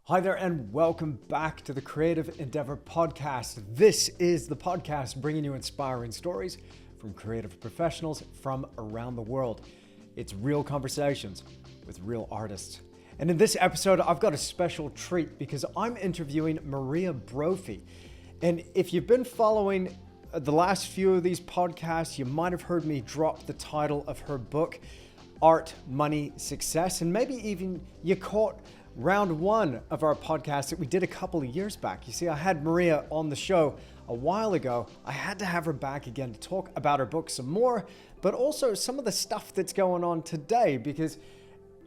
Hi there, and welcome back to the Creative Endeavor Podcast. This is the podcast bringing you inspiring stories from creative professionals from around the world. It's real conversations with real artists. And in this episode, I've got a special treat because I'm interviewing Maria Brophy. And if you've been following the last few of these podcasts, you might have heard me drop the title of her book, Art, Money, Success, and maybe even you caught round one of our podcast that we did a couple of years back. You see, I had Maria on the show a while ago. I had to have her back again to talk about her book some more, but also some of the stuff that's going on today, because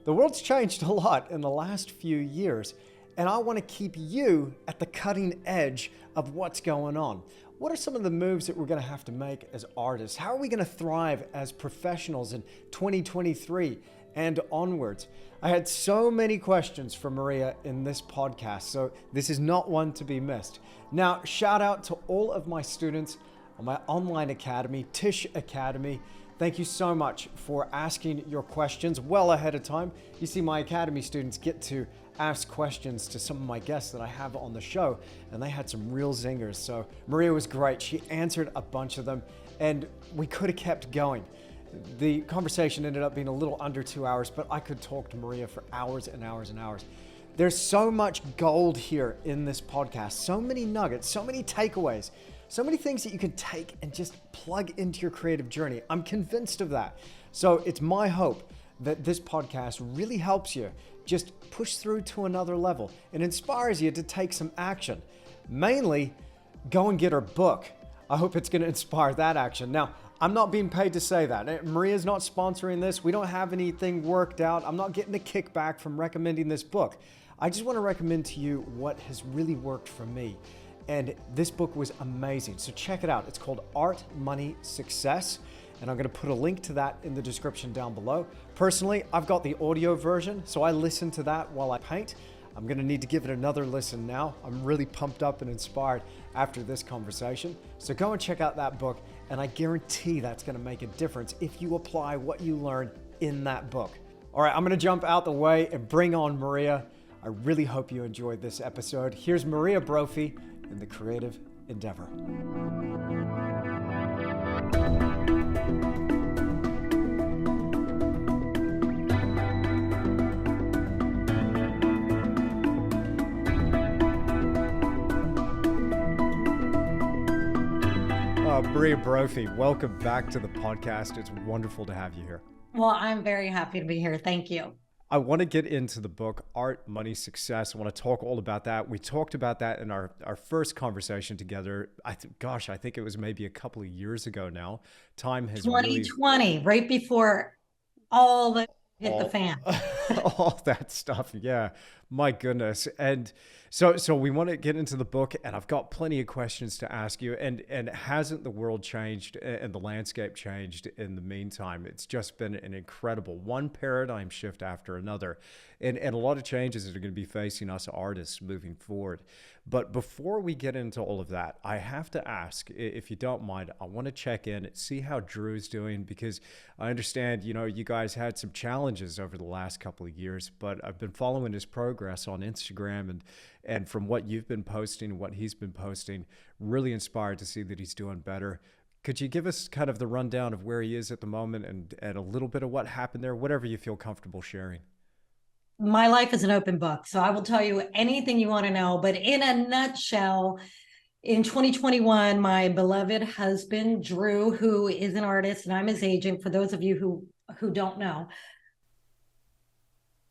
the world's changed a lot in the last few years, and I want to keep you at the cutting edge of what's going on. What are some of the moves that we're going to have to make as artists? How are we going to thrive as professionals in 2023 and onwards? I had so many questions for Maria in this podcast, so this is not one to be missed. Now, shout out to all of my students on my online academy, Tisch Academy. Thank you so much for asking your questions well ahead of time. You see, my academy students get to ask questions to some of my guests that I have on the show, and they had some real zingers. So Maria was great. She answered a bunch of them, and we could have kept going. The conversation ended up being a little under 2 hours, but I could talk to Maria for hours and hours and hours. There's so much gold here in this podcast, so many nuggets, so many takeaways, so many things that you can take and just plug into your creative journey. I'm convinced of that. So it's my hope that this podcast really helps you just push through to another level and inspires you to take some action. Mainly, go and get her book. I hope it's going to inspire that action. Now, I'm not being paid to say that. Maria's not sponsoring this. We don't have anything worked out. I'm not getting a kickback from recommending this book. I just want to recommend to you what has really worked for me. And this book was amazing. So check it out. It's called Art, Money, Success. And I'm going to put a link to that in the description down below. Personally, I've got the audio version, so I listen to that while I paint. I'm going to need to give it another listen now. I'm really pumped up and inspired after this conversation. So go and check out that book, and I guarantee that's going to make a difference if you apply what you learn in that book. All right, I'm going to jump out the way and bring on Maria. I really hope you enjoyed this episode. Here's Maria Brophy in the Creative Endeavor. Maria Brophy, welcome back to the podcast. It's wonderful to have you here. Well, I'm very happy to be here. Thank you. I want to get into the book, Art, Money, Success. I want to talk all about that. We talked about that in our first conversation together. I think it was maybe a couple of years ago now. Time has 2020, right before all the hit the fan. All that stuff. Yeah. My goodness. And so we want to get into the book, and I've got plenty of questions to ask you. And hasn't the world changed and the landscape changed in the meantime? It's just been an incredible one paradigm shift after another, and a lot of changes that are going to be facing us artists moving forward. But before we get into all of that, I have to ask, if you don't mind, I want to check in, see how Drew's doing, because I understand, you guys had some challenges over the last couple of years, but I've been following his progress on Instagram, and from what you've been posting, what he's been posting, really inspired to see that he's doing better. Could you give us kind of the rundown of where he is at the moment and a little bit of what happened there, whatever you feel comfortable sharing? My life is an open book, so I will tell you anything you want to know. But in a nutshell, in 2021, my beloved husband, Drew, who is an artist, and I'm his agent, for those of you who don't know,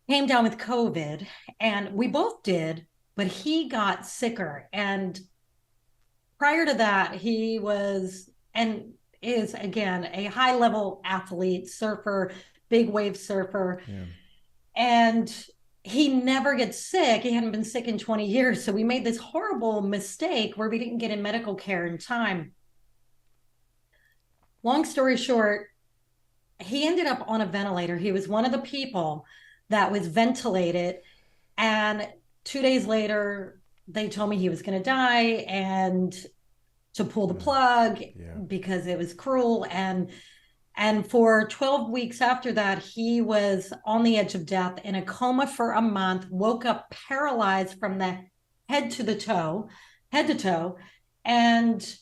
came down with COVID, and we both did, but he got sicker. And prior to that, he was and is, again, a high-level athlete, surfer, big wave surfer. Yeah. And he never gets sick. He hadn't been sick in 20 years. So we made this horrible mistake where we didn't get in medical care in time. Long story short, he ended up on a ventilator. He was one of the people that was ventilated. And 2 days later, they told me he was going to die and to pull the plug because it was cruel. And And for 12 weeks after that, he was on the edge of death in a coma for a month, woke up paralyzed from the head to toe, head to toe. And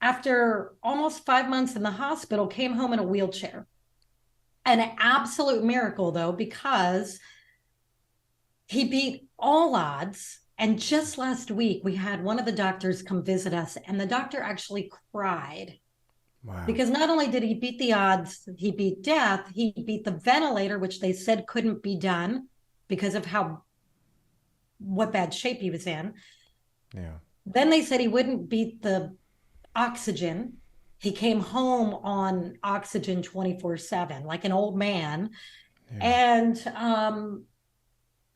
after almost 5 months in the hospital, came home in a wheelchair. An absolute miracle, though, because he beat all odds. And just last week, we had one of the doctors come visit us, and the doctor actually cried. Wow. Because not only did he beat the odds, he beat death, he beat the ventilator, which they said couldn't be done because of what bad shape he was in. Yeah. Then they said he wouldn't beat the oxygen. He came home on oxygen 24/7, like an old man. Yeah. And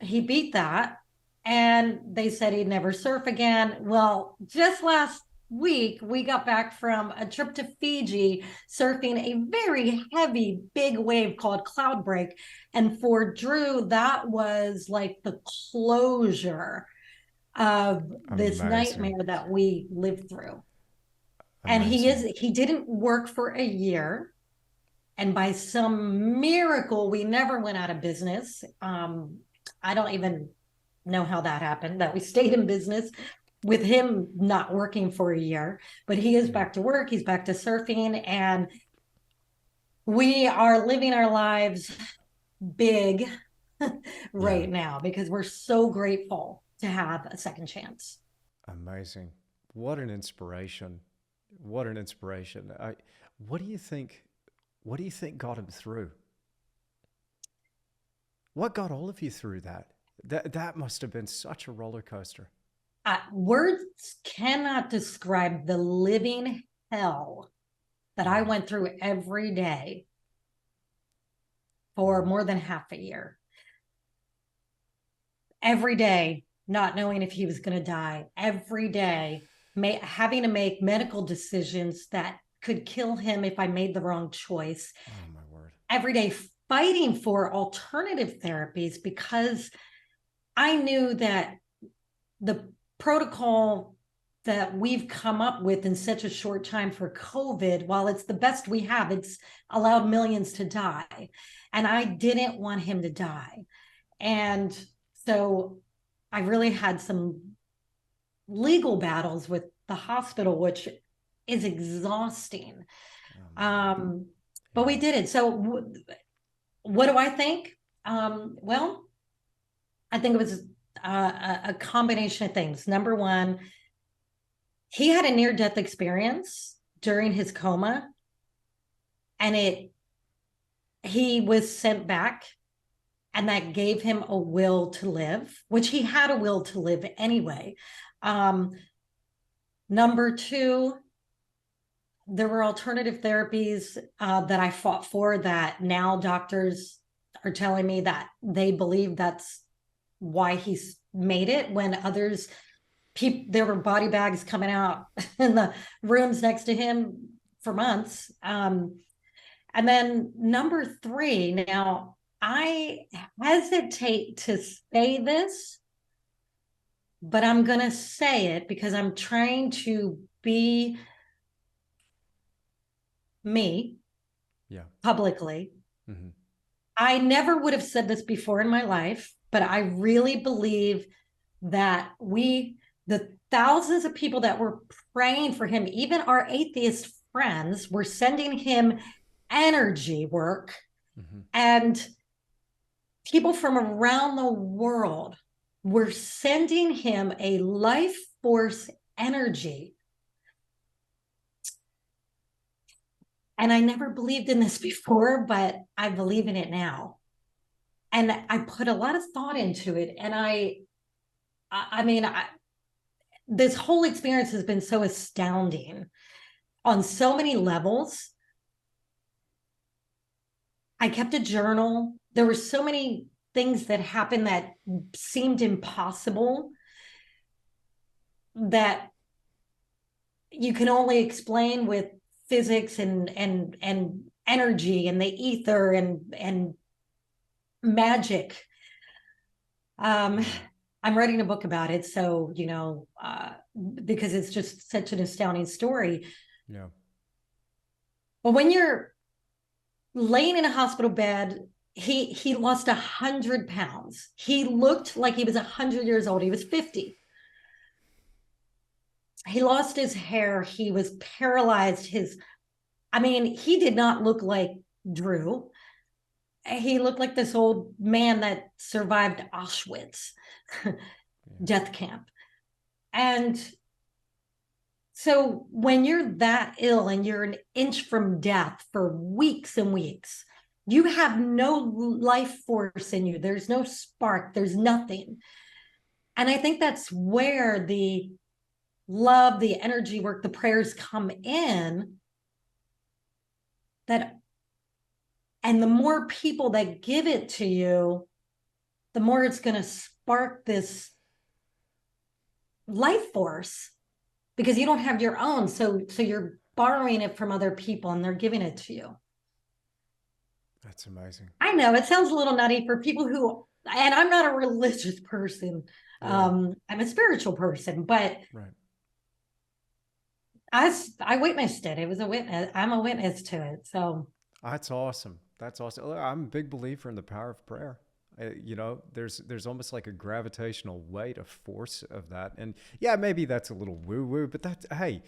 he beat that. And they said he'd never surf again. Well, just last week, we got back from a trip to Fiji surfing a very heavy, big wave called Cloudbreak. And for Drew, that was like the closure of this Amazing. nightmare that we lived through. And Amazing. he didn't work for a year. And by some miracle, we never went out of business. I don't even know how that happened, that we stayed in business with him not working for a year. But he is back to work. He's back to surfing. And we are living our lives big right now because we're so grateful to have a second chance. Amazing. What an inspiration. What an inspiration. What do you think what do you think got him through? What got all of you through that? That must have been such a roller coaster. Words cannot describe the living hell that I Yeah. went through every day for more than half a year. Every day, not knowing if he was going to die. Every day, having to make medical decisions that could kill him if I made the wrong choice. Oh my word. Every day, fighting for alternative therapies because I knew that the protocol that we've come up with in such a short time for COVID, while it's the best we have, it's allowed millions to die. And I didn't want him to die. And so I really had some legal battles with the hospital, which is exhausting. Oh my word. But Yeah. we did it. So what do I think? Well, I think it was a combination of things. Number one, he had a near-death experience during his coma, and he was sent back, and that gave him a will to live, which he had a will to live anyway. Number two, there were alternative therapies that I fought for that now doctors are telling me that they believe that's why he's made it, when others, there were body bags coming out in the rooms next to him for months. And then number three, now I hesitate to say this, but I'm going to say it because I'm trying to be me Yeah. publicly. Mm-hmm. I never would have said this before in my life, but I really believe that the thousands of people that were praying for him, even our atheist friends, were sending him energy work. Mm-hmm. And people from around the world were sending him a life force energy. And I never believed in this before, but I believe in it now. And I put a lot of thought into it. And this whole experience has been so astounding on so many levels. I kept a journal. There were so many things that happened that seemed impossible that you can only explain with physics and energy and the ether and magic. I'm writing a book about it, so because it's just such an astounding story. Yeah. Well, when you're laying in a hospital bed, he lost 100 pounds. He looked like he was 100 years old. He was 50. He lost his hair. He was paralyzed. I mean, he did not look like Drew. He looked like this old man that survived Auschwitz death camp. And so when you're that ill and you're an inch from death for weeks and weeks, you have no life force in you. There's no spark, there's nothing. And I think that's where the love, the energy work, the prayers come in. That, and the more people that give it to you, the more it's going to spark this life force, because you don't have your own. So you're borrowing it from other people and they're giving it to you. That's amazing. I know it sounds a little nutty for people who, and I'm not a religious person. Yeah. I'm a spiritual person, but Right. I witnessed it. It was a witness. I'm a witness to it. So That's awesome. That's awesome. Look, I'm a big believer in the power of prayer. There's almost like a gravitational weight, a force of that. And yeah, maybe that's a little woo woo, but that's, hey,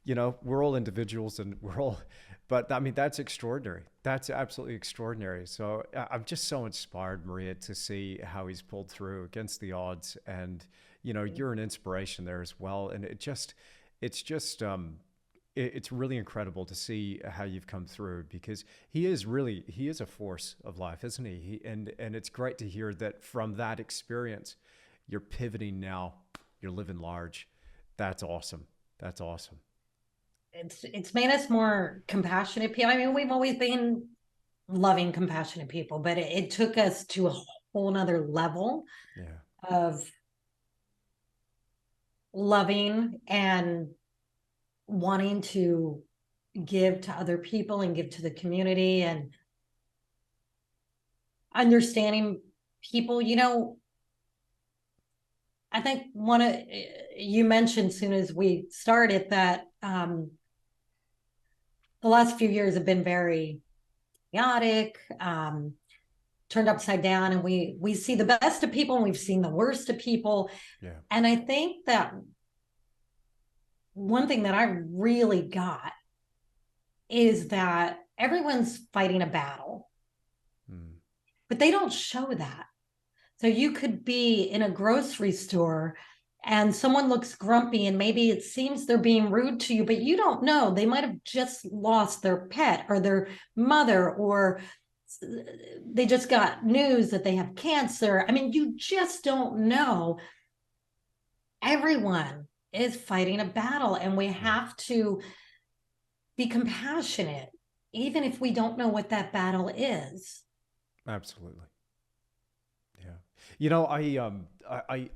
we're all individuals and we're all, but I mean, that's extraordinary. That's absolutely extraordinary. So I'm just so inspired, Maria, to see how he's pulled through against the odds. And, you're an inspiration there as well. And it's just, it's really incredible to see how you've come through, because he is a force of life, isn't he? And it's great to hear that from that experience, you're pivoting now, you're living large. That's awesome. That's awesome. it's made us more compassionate people. I mean, we've always been loving, compassionate people, but it took us to a whole nother level Yeah, of loving and wanting to give to other people and give to the community and understanding people. I think one of you mentioned soon as we started that the last few years have been very chaotic, turned upside down, and we see the best of people and we've seen the worst of people. yeah. And I think that one thing that I really got is that everyone's fighting a battle, Mm. but they don't show that. So you could be in a grocery store and someone looks grumpy and maybe it seems they're being rude to you, but you don't know. They might have just lost their pet or their mother, or they just got news that they have cancer. I mean, you just don't know. Everyone is fighting a battle, and we Yeah, have to be compassionate, even if we don't know what that battle is. absolutely. Yeah.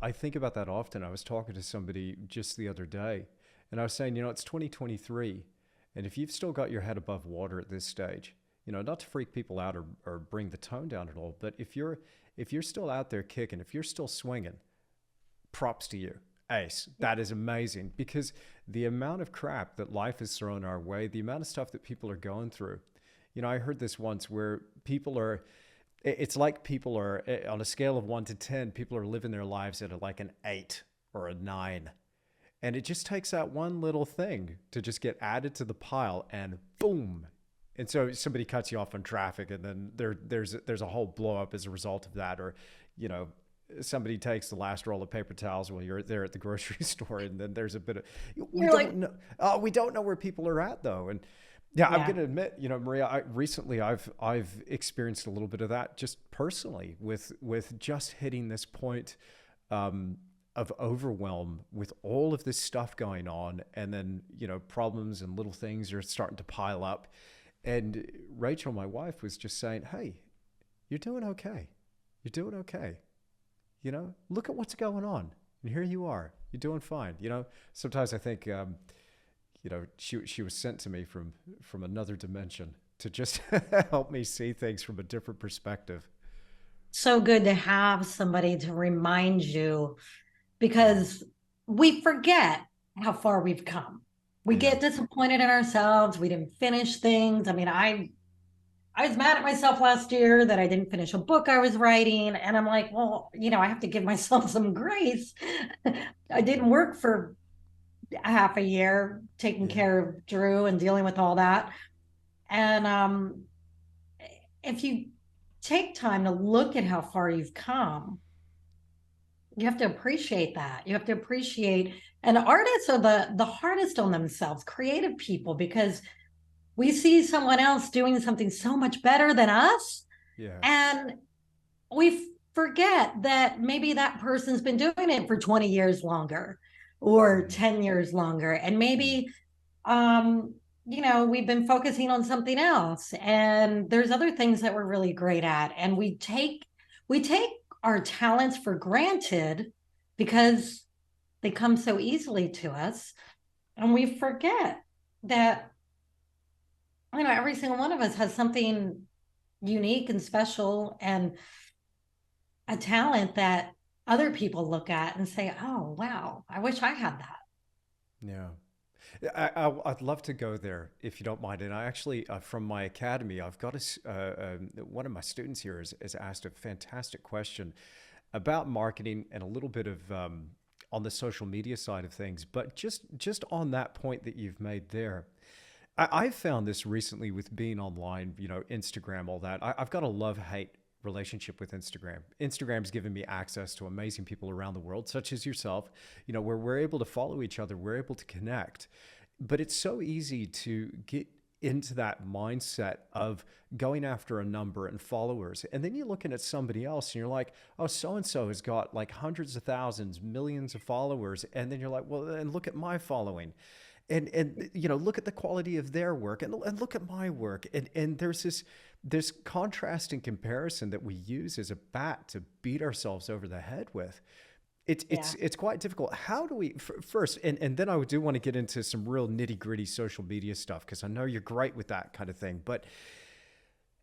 I think about that often. I was talking to somebody just the other day, and I was saying, it's 2023, and if you've still got your head above water at this stage, not to freak people out or bring the tone down at all, but if you're still out there kicking, if you're still swinging, props to you. Ace. That is amazing, because the amount of crap that life has thrown our way, the amount of stuff that people are going through. I heard this once where it's like people are on a scale of 1 to 10, people are living their lives at like an 8 or a 9. And it just takes that one little thing to just get added to the pile, and boom. And so somebody cuts you off in traffic, and then there's a whole blow up as a result of that. Or, you know, somebody takes the last roll of paper towels while you're there at the grocery store, and then there's a bit of, we You're don't like, know. We don't know where people are at though. And yeah, I'm yeah. going to admit, Maria, I've experienced a little bit of that just personally with just hitting this point of overwhelm with all of this stuff going on, and then problems and little things are starting to pile up. And Rachel, my wife, was just saying, "Hey, you're doing okay. You're doing okay. Look at what's going on, and here you are. You're doing fine." Sometimes I think she was sent to me from another dimension to just help me see things from a different perspective. So good to have somebody to remind you, Yeah, because we forget how far we've come. We Yeah. get disappointed in ourselves. We didn't finish things. I mean, I was mad at myself last year that I didn't finish a book I was writing. And I'm like, well, I have to give myself some grace. I didn't work for a half a year taking Yeah. care of Drew and dealing with all that. And if you take time to look at how far you've come, you have to appreciate that. You have to appreciate, and artists are the hardest on themselves, creative people, because we see someone else doing something so much better than us, Yeah. and we forget that maybe that person's been doing it for 20 years longer or Mm-hmm. 10 years longer, and Mm. maybe we've been focusing on something else, and there's other things that we're really great at, and we take our talents for granted because they come so easily to us, and we forget that every single one of us has something unique and special and a talent that other people look at and say, oh wow, I wish I had that. Yeah. I'd love to go there if you don't mind. And I actually, from my academy, I've got one of my students here has asked a fantastic question about marketing and a little bit of on the social media side of things. But just on that point that you've made there, I've found this recently with being online, Instagram, all that. I've got a love-hate relationship with Instagram. Instagram's given me access to amazing people around the world, such as yourself, where we're able to follow each other, we're able to connect. But it's so easy to get into that mindset of going after a number and followers. And then you're looking at somebody else and you're like, oh, so and so has got like hundreds of thousands, millions of followers. And then you're like, well, and look at my following. And look at the quality of their work and look at my work. And there's this contrast and comparison that we use as a bat to beat ourselves over the head with. Yeah. It's quite difficult. How do we first, and then I do want to get into some real nitty gritty social media stuff because I know you're great with that kind of thing. But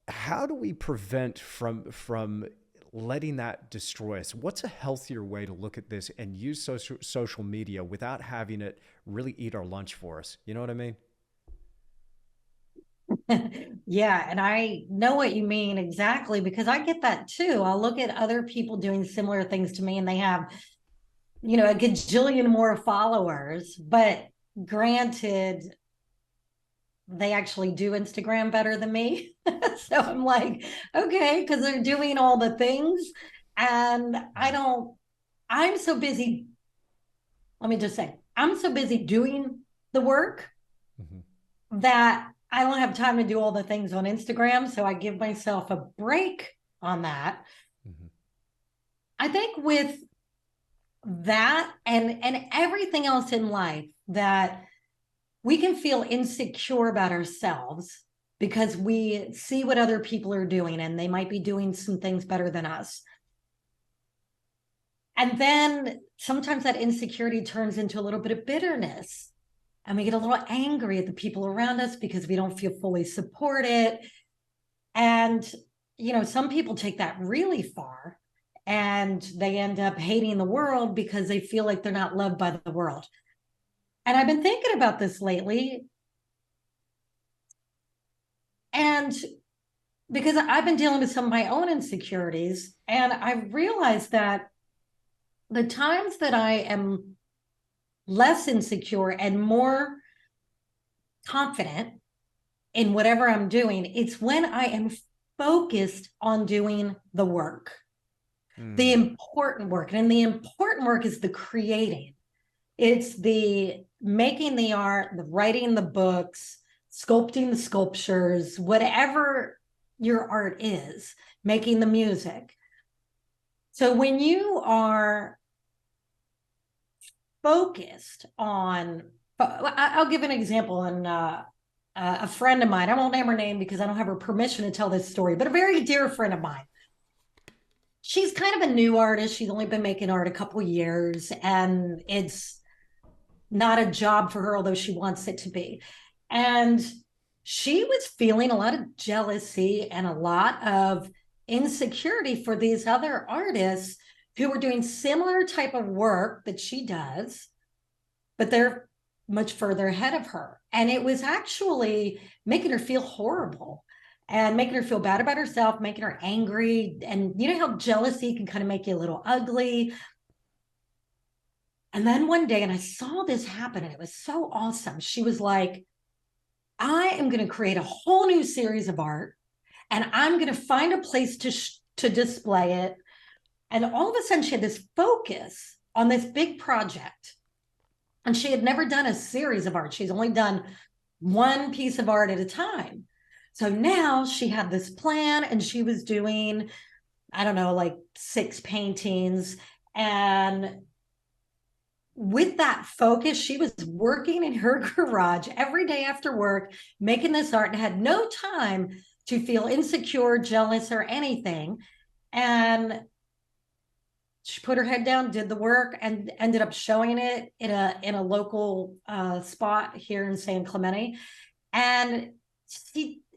how do we prevent from letting that destroy us? What's a healthier way to look at this and use social media without having it really eat our lunch for us? You know what I mean? Yeah, and I know what you mean exactly because I get that too. I'll look at other people doing similar things to me and they have, a gajillion more followers, but granted, they actually do Instagram better than me. So I'm like, okay, because they're doing all the things. And Mm-hmm. I'm so busy. Let me just say, I'm so busy doing the work Mm-hmm. that I don't have time to do all the things on Instagram. So I give myself a break on that. Mm-hmm. I think with that and everything else in life that we can feel insecure about ourselves because we see what other people are doing and they might be doing some things better than us. And then sometimes that insecurity turns into a little bit of bitterness. And we get a little angry at the people around us because we don't feel fully supported. And, some people take that really far and they end up hating the world because they feel like they're not loved by the world. And I've been thinking about this lately. And because I've been dealing with some of my own insecurities, and I realized that the times that I am less insecure and more confident in whatever I'm doing, it's when I am focused on doing the work, the Mm. important work. And the important work is the creating, it's the making the art, the writing the books, sculpting the sculptures, whatever your art is, making the music. So when you are focused on, I'll give an example. And a friend of mine, I won't name her name because I don't have her permission to tell this story, but a very dear friend of mine. She's kind of a new artist. She's only been making art a couple years, and it's not a job for her, although she wants it to be. And she was feeling a lot of jealousy and a lot of insecurity for these other artists who were doing similar type of work that she does, but they're much further ahead of her. And it was actually making her feel horrible and making her feel bad about herself, making her angry. And you know how jealousy can kind of make you a little ugly. And then one day, and I saw this happen, and it was so awesome. She was like, I am going to create a whole new series of art, and I'm going to find a place to display it. And all of a sudden, she had this focus on this big project. And she had never done a series of art. She's only done one piece of art at a time. So now she had this plan, and she was doing, I don't know, like 6 paintings. And with that focus, she was working in her garage every day after work, making this art, and had no time to feel insecure, jealous, or anything. And she put her head down, did the work, and ended up showing it in a local spot here in San Clemente. And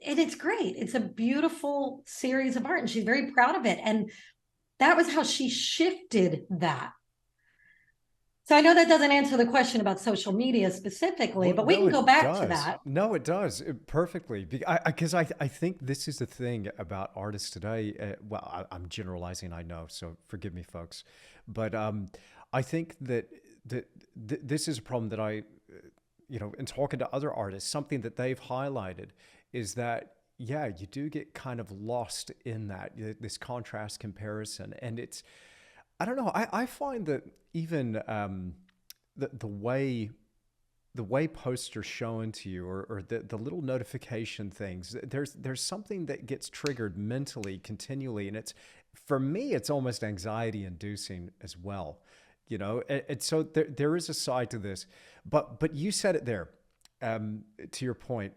it's great. It's a beautiful series of art, and she's very proud of it. And that was how she shifted that. So I know that doesn't answer the question about social media specifically, Well, but we no, can go it back to does. that. No, it does perfectly. Because I think this is the thing about artists today. I'm generalizing, I know, so forgive me, folks. But I think that this is a problem that in talking to other artists, something that they've highlighted is that, yeah, you do get kind of lost in this contrast comparison. And I don't know, I find that even the way posts are shown to you, or the little notification things, there's something that gets triggered mentally continually, and for me it's almost anxiety inducing as well, and so there is a side to this, but you said it there, to your point,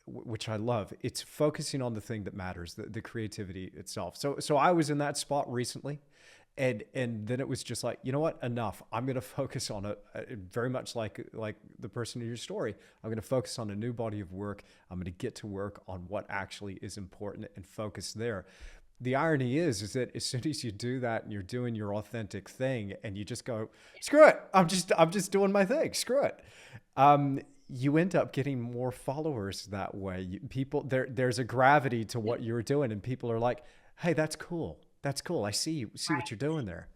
which I love. It's focusing on the thing that matters, the creativity itself. So I was in that spot recently. And then it was just like, you know what, enough. I'm going to focus on very much like the person in your story. I'm going to focus on a new body of work. I'm going to get to work on what actually is important and focus there. The irony is that as soon as you do that and you're doing your authentic thing and you just go, screw it, I'm just doing my thing, screw it. You end up getting more followers that way. There's a gravity to what you're doing, and people are like, hey, that's cool. That's cool. I see what you're doing there.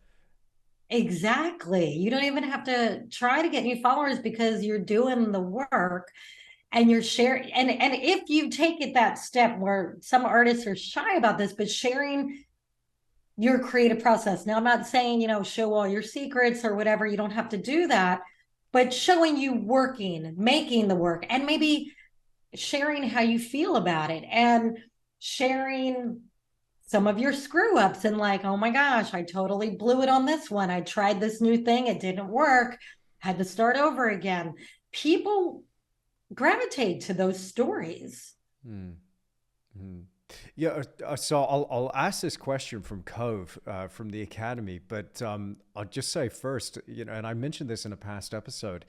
Exactly. You don't even have to try to get new followers because you're doing the work and you're sharing. And if you take it that step, where some artists are shy about this, but sharing your creative process. Now, I'm not saying, show all your secrets or whatever. You don't have to do that, but showing you working, making the work, and maybe sharing how you feel about it, and sharing some of your screw ups, and like, oh my gosh, I totally blew it on this one. I tried this new thing, it didn't work, had to start over again. People gravitate to those stories. Mm-hmm. Yeah, so I'll ask this question from Cove, from the Academy, but I'll just say first, and I mentioned this in a past episode,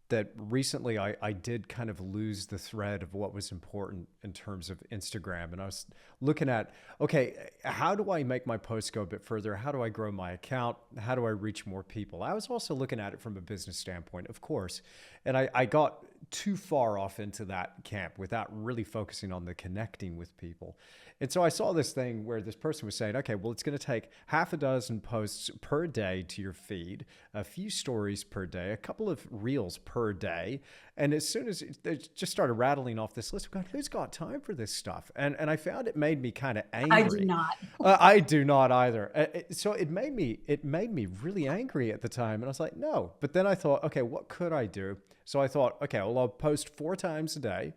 that recently I did kind of lose the thread of what was important in terms of Instagram. And I was looking at, okay, how do I make my posts go a bit further? How do I grow my account? How do I reach more people? I was also looking at it from a business standpoint, of course. And I got too far off into that camp without really focusing on the connecting with people. And so I saw this thing where this person was saying, okay, well, it's going to take half a dozen posts per day to your feed, a few stories per day, a couple of reels per day. And as soon as they just started rattling off this list, I'm going, who's got time for this stuff? And I found it made me kind of angry. I do not. I do not either. So it made me really angry at the time. And I was like, no. But then I thought, okay, what could I do? So I thought, okay, well, I'll post 4 times a day.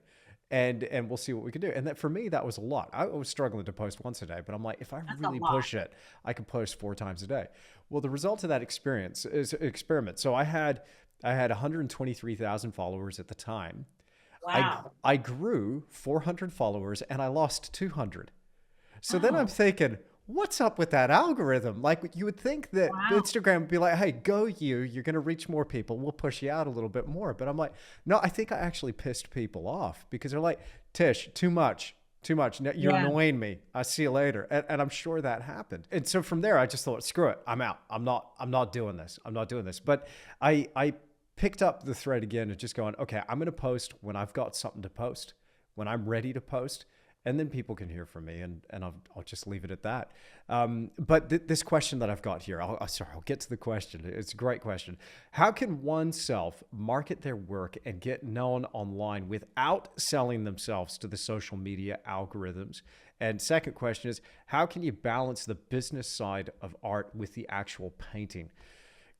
And we'll see what we can do. And that, for me, that was a lot. I was struggling to post once a day, but I'm like, if I really push it, I can post 4 times a day. Well, the result of that experience is experiment. So I had 123,000 followers at the time. Wow. I grew 400 followers and I lost 200. So then I'm thinking, what's up with that algorithm? Like, you would think that Instagram would be like, hey, you're going to reach more people. We'll push you out a little bit more. But I'm like, no, I think I actually pissed people off because they're like, Tish, too much. Now, you're annoying me. I'll see you later. And I'm sure that happened. And so from there, I just thought, screw it. I'm out. I'm not doing this. But I picked up the thread again and just going, okay, I'm going to post when I've got something to post, when I'm ready to post, and then people can hear from me, and I'll just leave it at that. But this question that I've got here, I'll get to the question. It's a great question. How can oneself market their work and get known online without selling themselves to the social media algorithms? And second question is, how can you balance the business side of art with the actual painting?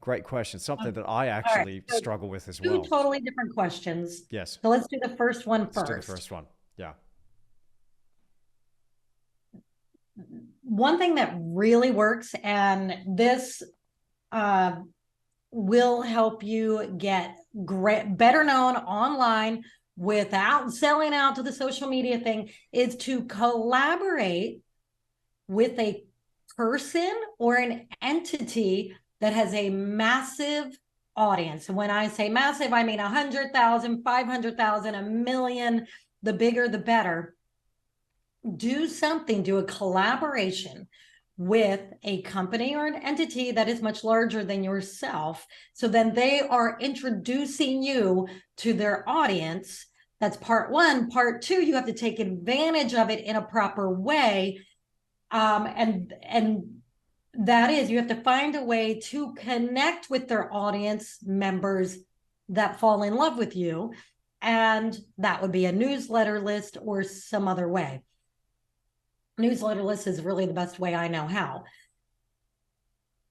Great question. Something that I All right. actually So struggle with as two well. totally different questions. Yes. So let's do the first one Let's do the first. first one. Yeah. One thing that really works, and this uh, will help you get better known online without selling out to the social media thing, is to collaborate with a person or an entity that has a massive audience. And when I say massive, I mean 100,000, 500,000, a million. The bigger, the better. Do something, do a collaboration with a company or an entity that is much larger than yourself. So then they are introducing you to their audience. That's part one. Part two, you have to take advantage of it in a proper way. And that is, you have to find a way to connect with their audience members that fall in love with you. And that would be a newsletter list or some other way. Newsletter list is really the best way I know how.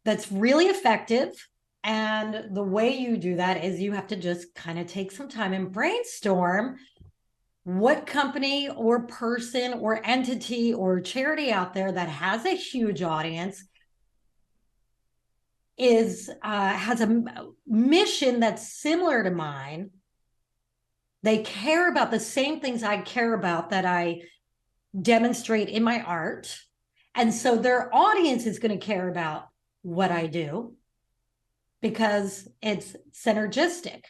That's really effective. And the way you do that is you have to just kind of take some time and brainstorm what company or person or entity or charity out there that has a huge audience has a mission that's similar to mine. They care about the same things I care about, that I demonstrate in my art. And so their audience is going to care about what I do because it's synergistic.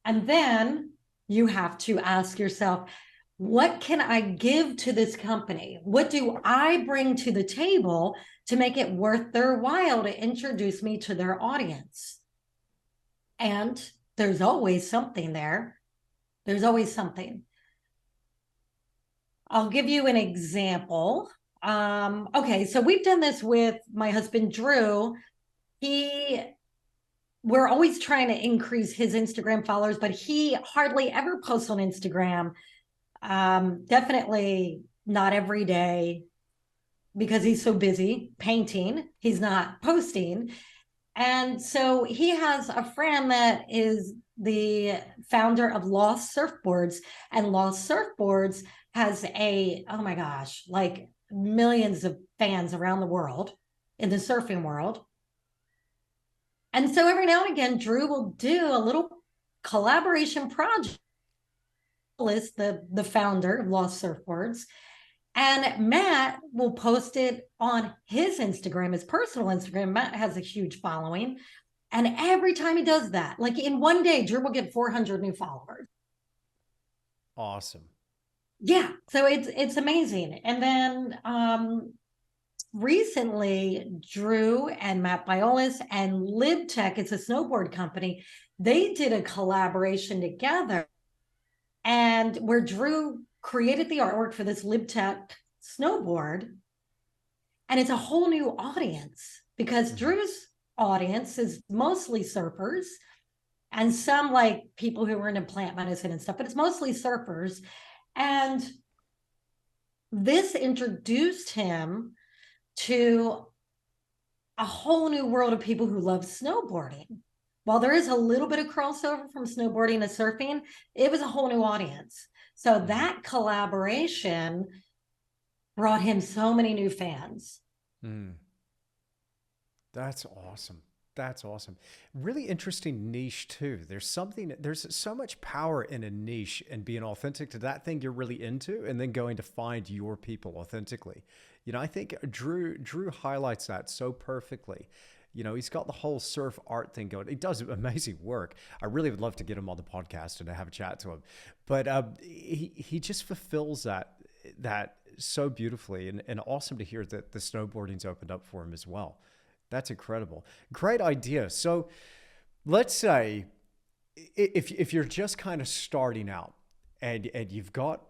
And then you have to ask yourself, what can I give to this company? What do I bring to the table to make it worth their while to introduce me to their audience? And there's always something there. There's always something. I'll give you an example. Okay, so we've done this with my husband, Drew. We're always trying to increase his Instagram followers, but he hardly ever posts on Instagram. Definitely not every day because he's so busy painting. He's not posting. And so he has a friend that is the founder of Lost Surfboards, and Lost Surfboards has oh my gosh, like millions of fans around the world in the surfing world. And so every now and again, Drew will do a little collaboration project. The founder of Lost Surfboards, and Matt will post it on his Instagram, his personal Instagram. Matt has a huge following. And every time he does that, like in one day, Drew will get 400 new followers. Awesome. Yeah. So it's amazing. And then recently, Drew and Matt Biolis and LibTech, it's a snowboard company, they did a collaboration together, and where Drew created the artwork for this LibTech snowboard. And it's a whole new audience because Drew's audience is mostly surfers and some like people who are into plant medicine and stuff, but it's mostly surfers. And this introduced him to a whole new world of people who love snowboarding. While there is a little bit of crossover from snowboarding to surfing, it was a whole new audience. So that collaboration brought him so many new fans. That's awesome. That's awesome. Really interesting niche too. There's so much power in a niche and being authentic to that thing you're really into, and then going to find your people authentically. I think Drew highlights that so perfectly. He's got the whole surf art thing going. He does amazing work. I really would love to get him on the podcast and have a chat to him. But he just fulfills that so beautifully, and awesome to hear that the snowboarding's opened up for him as well. That's incredible. Great idea. So let's say if you're just kind of starting out and you've got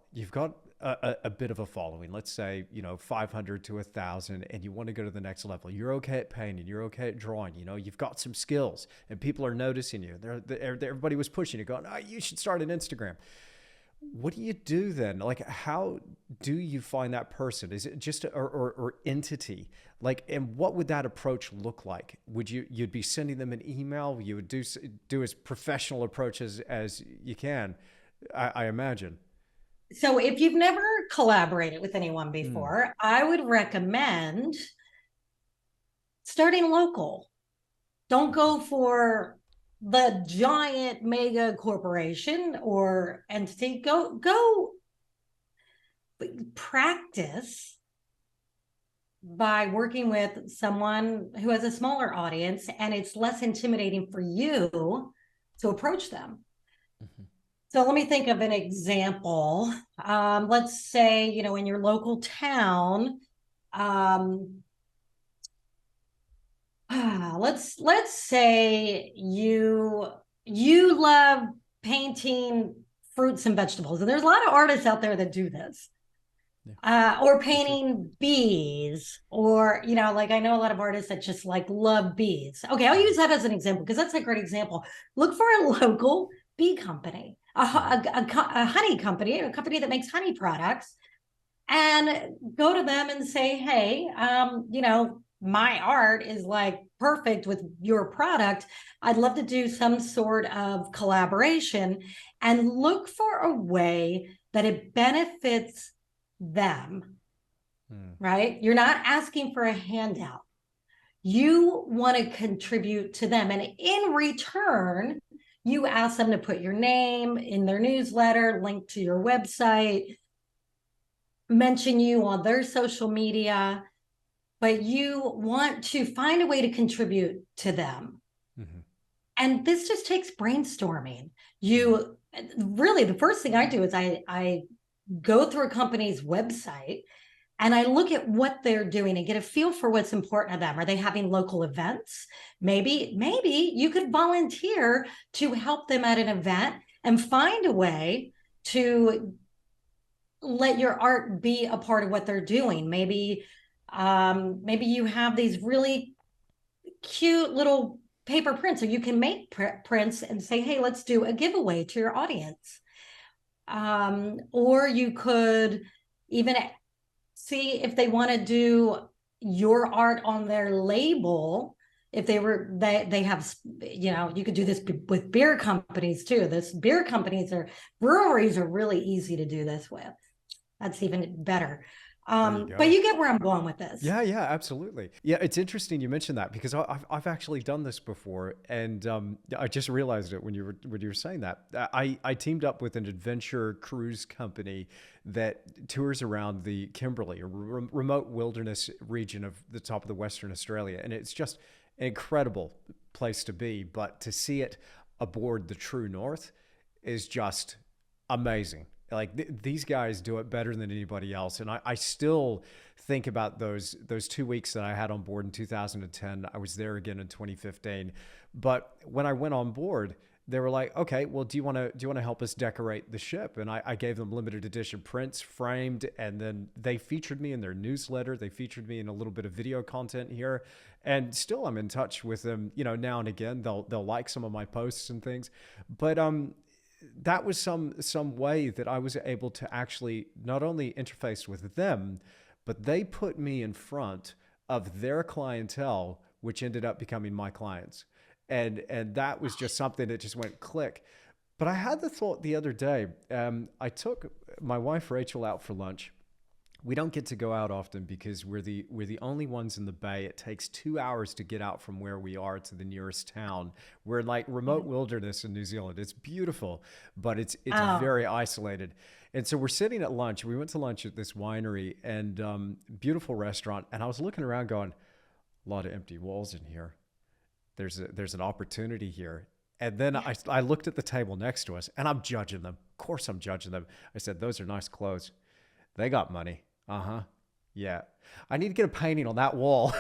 a bit of a following, let's say, 500 to 1,000, and you want to go to the next level. You're okay at painting, you're okay at drawing, you've got some skills and people are noticing you. Everybody was pushing you, going, oh, you should start an Instagram. What do you do then? Like, how do you find that person? Is it just or entity? Like, and what would that approach look like? You'd be sending them an email? You would do as professional approach as you can, I imagine. So if you've never collaborated with anyone Hmm. before, I would recommend starting local. Don't go for the giant mega corporation or entity. Go practice by working with someone who has a smaller audience, and it's less intimidating for you to approach them. Mhm. So let me think of an example. Let's say, in your local town, um, let's say you love painting fruits and vegetables, and there's a lot of artists out there that do this. Yeah, Or for sure. painting bees, or like I know a lot of artists that just like love bees. Okay, I'll use Hmm. that as an example because that's a great example. Look for a local bee company, Hmm. a honey company, a company that makes honey products, and go to them and say, hey, my art is like perfect with your product. I'd love to do some sort of collaboration, and look for a way that it benefits them, Hmm. right? You're not asking for a handout. You want to contribute to them. And in return, you ask them to put your name in their newsletter, link to your website, mention you on their social media, but you want to find a way to contribute to them. Hmm. And this just takes brainstorming. Hmm. You really, the first thing I do is I go through a company's website and I look at what they're doing and get a feel for what's important to them. Are they having local events? Maybe you could volunteer to help them at an event and find a way to let your art be a part of what they're doing. Maybe you have these really cute little paper prints, or you can make prints and say, hey, let's do a giveaway to your audience. Or you could even see if they want to do your art on their label. If they have, you could do this with beer companies too. This beer companies or breweries are really easy to do this with. That's even better. There you But go. you get where I'm going with this. Yeah, yeah, absolutely. Yeah, it's interesting you mentioned that because I've actually done this before, and I just realized it when you were saying that. I teamed up with an adventure cruise company that tours around the Kimberley, a remote wilderness region of the top of the Western Australia, and it's just an incredible place to be. But to see it aboard the True North is just amazing. Like these guys do it better than anybody else, and I still think about those 2 weeks that I had on board in 2010. I was there again in 2015, but when I went on board, they were like, "Okay, well, do you want to help us decorate the ship?" And I gave them limited edition prints, framed, and then they featured me in their newsletter. They featured me in a little bit of video content here, and still I'm in touch with them. Now and again, they'll like some of my posts and things, but that was some way that I was able to actually not only interface with them, but they put me in front of their clientele, which ended up becoming my clients. And that was just something that just went click. But I had the thought the other day. I took my wife Rachel out for lunch. We don't get to go out often because we're the only ones in the bay. It takes 2 hours to get out from where we are to the nearest town. We're like remote wilderness in New Zealand. It's beautiful, but it's Oh, very isolated. And so we're sitting at lunch. We went to lunch at this winery and beautiful restaurant. And I was looking around, going, a lot of empty walls in here. There's an opportunity here. And then yeah. I looked at the table next to us, and I'm judging them. Of course, I'm judging them. I said, "Those are nice clothes. They got money." Uh huh. Yeah. I need to get a painting on that wall,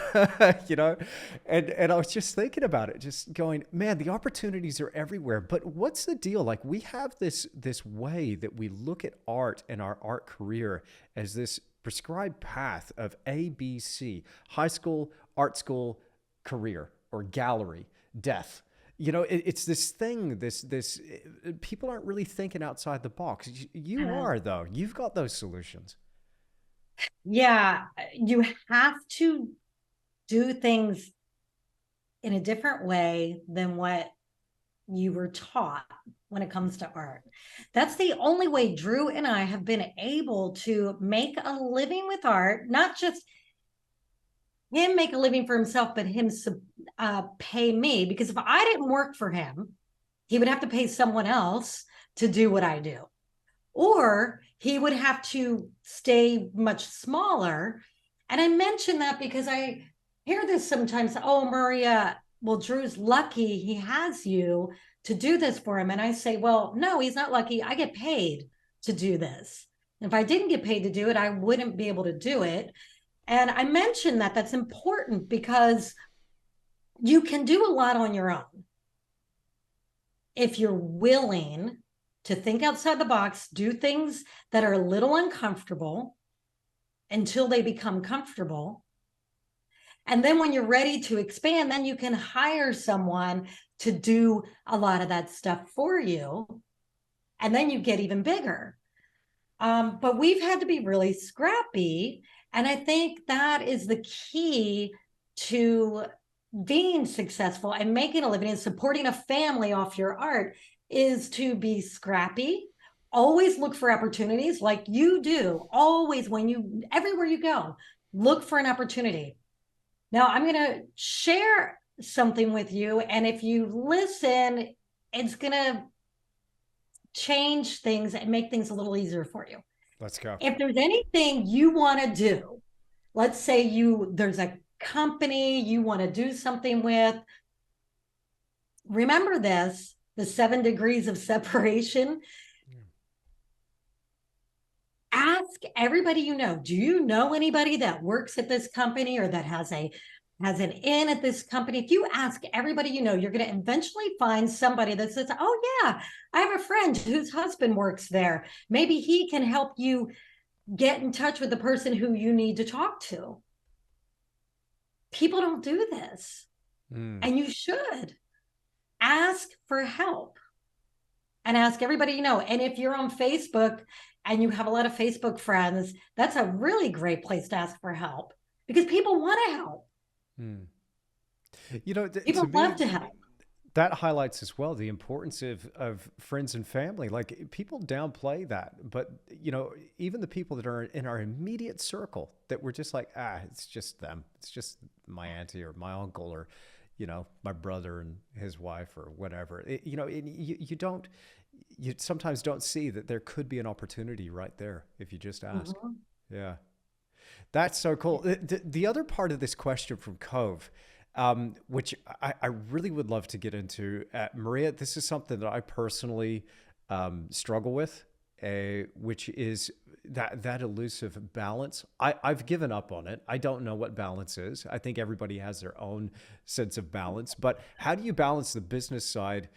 you know? And I was just thinking about it, just going, man, the opportunities are everywhere. But what's the deal? Like we have this way that we look at art and our art career as this prescribed path of A, B, C, high school, art school, career, or gallery, death. You know, it's this thing, this people aren't really thinking outside the box. You Uh, are though. You've got those solutions. yeah, you have to do things in a different way than what you were taught when it comes to art. That's the only way Drew and I have been able to make a living with art, not just him make a living for himself, but him pay me. Because if I didn't work for him, he would have to pay someone else to do what I do, or he would have to stay much smaller. And I mention that because I hear this sometimes. Oh, Maria, well, Drew's lucky he has you to do this for him. And I say, well, no, he's not lucky. I get paid to do this. If I didn't get paid to do it, I wouldn't be able to do it. And I mentioned that that's important because you can do a lot on your own if you're willing to think outside the box, do things that are a little uncomfortable until they become comfortable. And then when you're ready to expand, then you can hire someone to do a lot of that stuff for you. And then you get even bigger. But we've had to be really scrappy. And I think that is the key to being successful and making a living and supporting a family off your art is to be scrappy. Always look for opportunities like you do. Always, everywhere you go, look for an opportunity. Now, I'm going to share something with you. And if you listen, it's going to change things and make things a little easier for you. Let's go. If there's anything you want to do, let's say there's a company you want to do something with, remember this, the 7 degrees of separation. Ask everybody you know, do you know anybody that works at this company or that has an in at this company? If you ask everybody you know, you're going to eventually find somebody that says, oh yeah, I have a friend whose husband works there. Maybe he can help you get in touch with the person who you need to talk to. People don't do this. And you should ask for help and ask everybody you know. And if you're on Facebook and you have a lot of Facebook friends, that's a really great place to ask for help because people want to help. You know, People to me, love to help. that highlights as well the importance of friends and family. Like people downplay that, but you know, even the people that are in our immediate circle that we're just like, it's just them. It's just my auntie or my uncle or, you know, my brother and his wife or whatever. You sometimes don't see that there could be an opportunity right there if you just ask. Mm-hmm. Yeah. That's so cool. The other part of this question from Cove, which I really would love to get into, Maria, this is something that I personally struggle with, which is that elusive balance. I've given up on it. I don't know what balance is. I think everybody has their own sense of balance. But how do you balance the business side?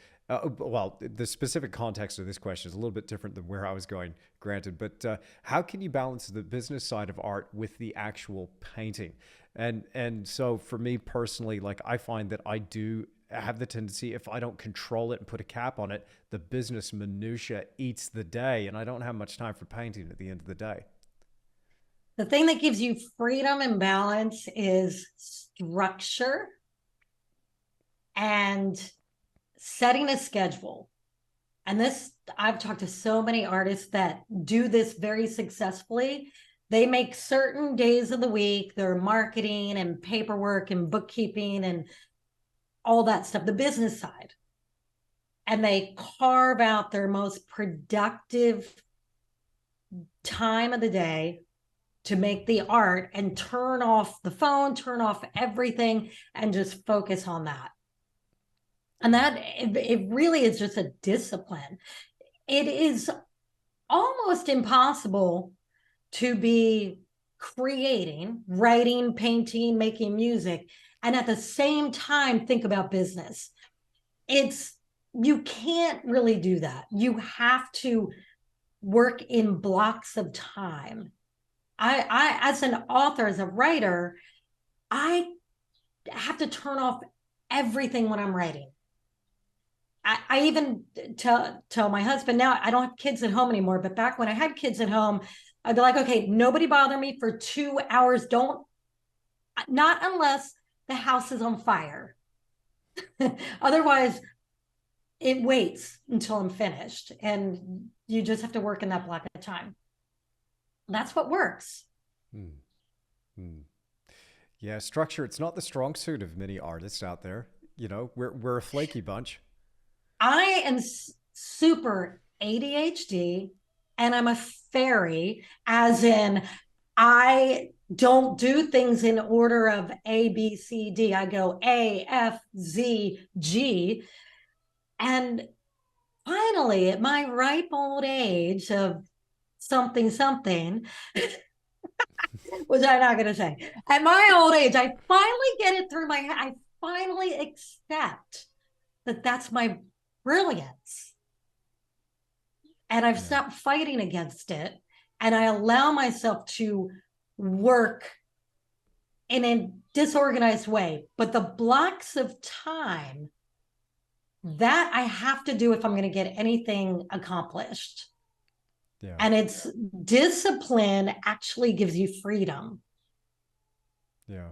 Well, the specific context of this question is a little bit different than where I was going, granted. But how can you balance the business side of art with the actual painting? And so for me personally, like I find that I do have the tendency, if I don't control it and put a cap on it, the business minutia eats the day, and I don't have much time for painting at the end of the day. The thing that gives you freedom and balance is structure and setting a schedule. And this, I've talked to so many artists that do this very successfully. They make certain days of the week, their marketing and paperwork and bookkeeping and all that stuff, the business side. And they carve out their most productive time of the day to make the art and turn off the phone, turn off everything, and just focus on that. And that it really is just a discipline. It is almost impossible to be creating, writing, painting, making music, and at the same time think about business. It's you can't really do that. You have to work in blocks of time. I as an author, as a writer, I have to turn off everything when I'm writing. I even tell my husband now, I don't have kids at home anymore, but back when I had kids at home, I'd be like, okay, nobody bother me for 2 hours. Don't, not unless the house is on fire. Otherwise, it waits until I'm finished. And you just have to work in that block of time. That's what works. Hmm. Hmm. Yeah, structure, it's not the strong suit of many artists out there. You know, we're a flaky bunch. I am super ADHD and I'm a fairy, as in, I don't do things in order of A, B, C, D. I go A, F, Z, G. And finally, at my ripe old age of something, something, which I'm not going to say, at my old age, I finally get it through my head. I finally accept that that's my brilliance. And I've Yeah. stopped fighting against it. And I allow myself to work in a disorganized way. But the blocks of time that I have to do if I'm going to get anything accomplished. Yeah. And it's discipline actually gives you freedom. Yeah.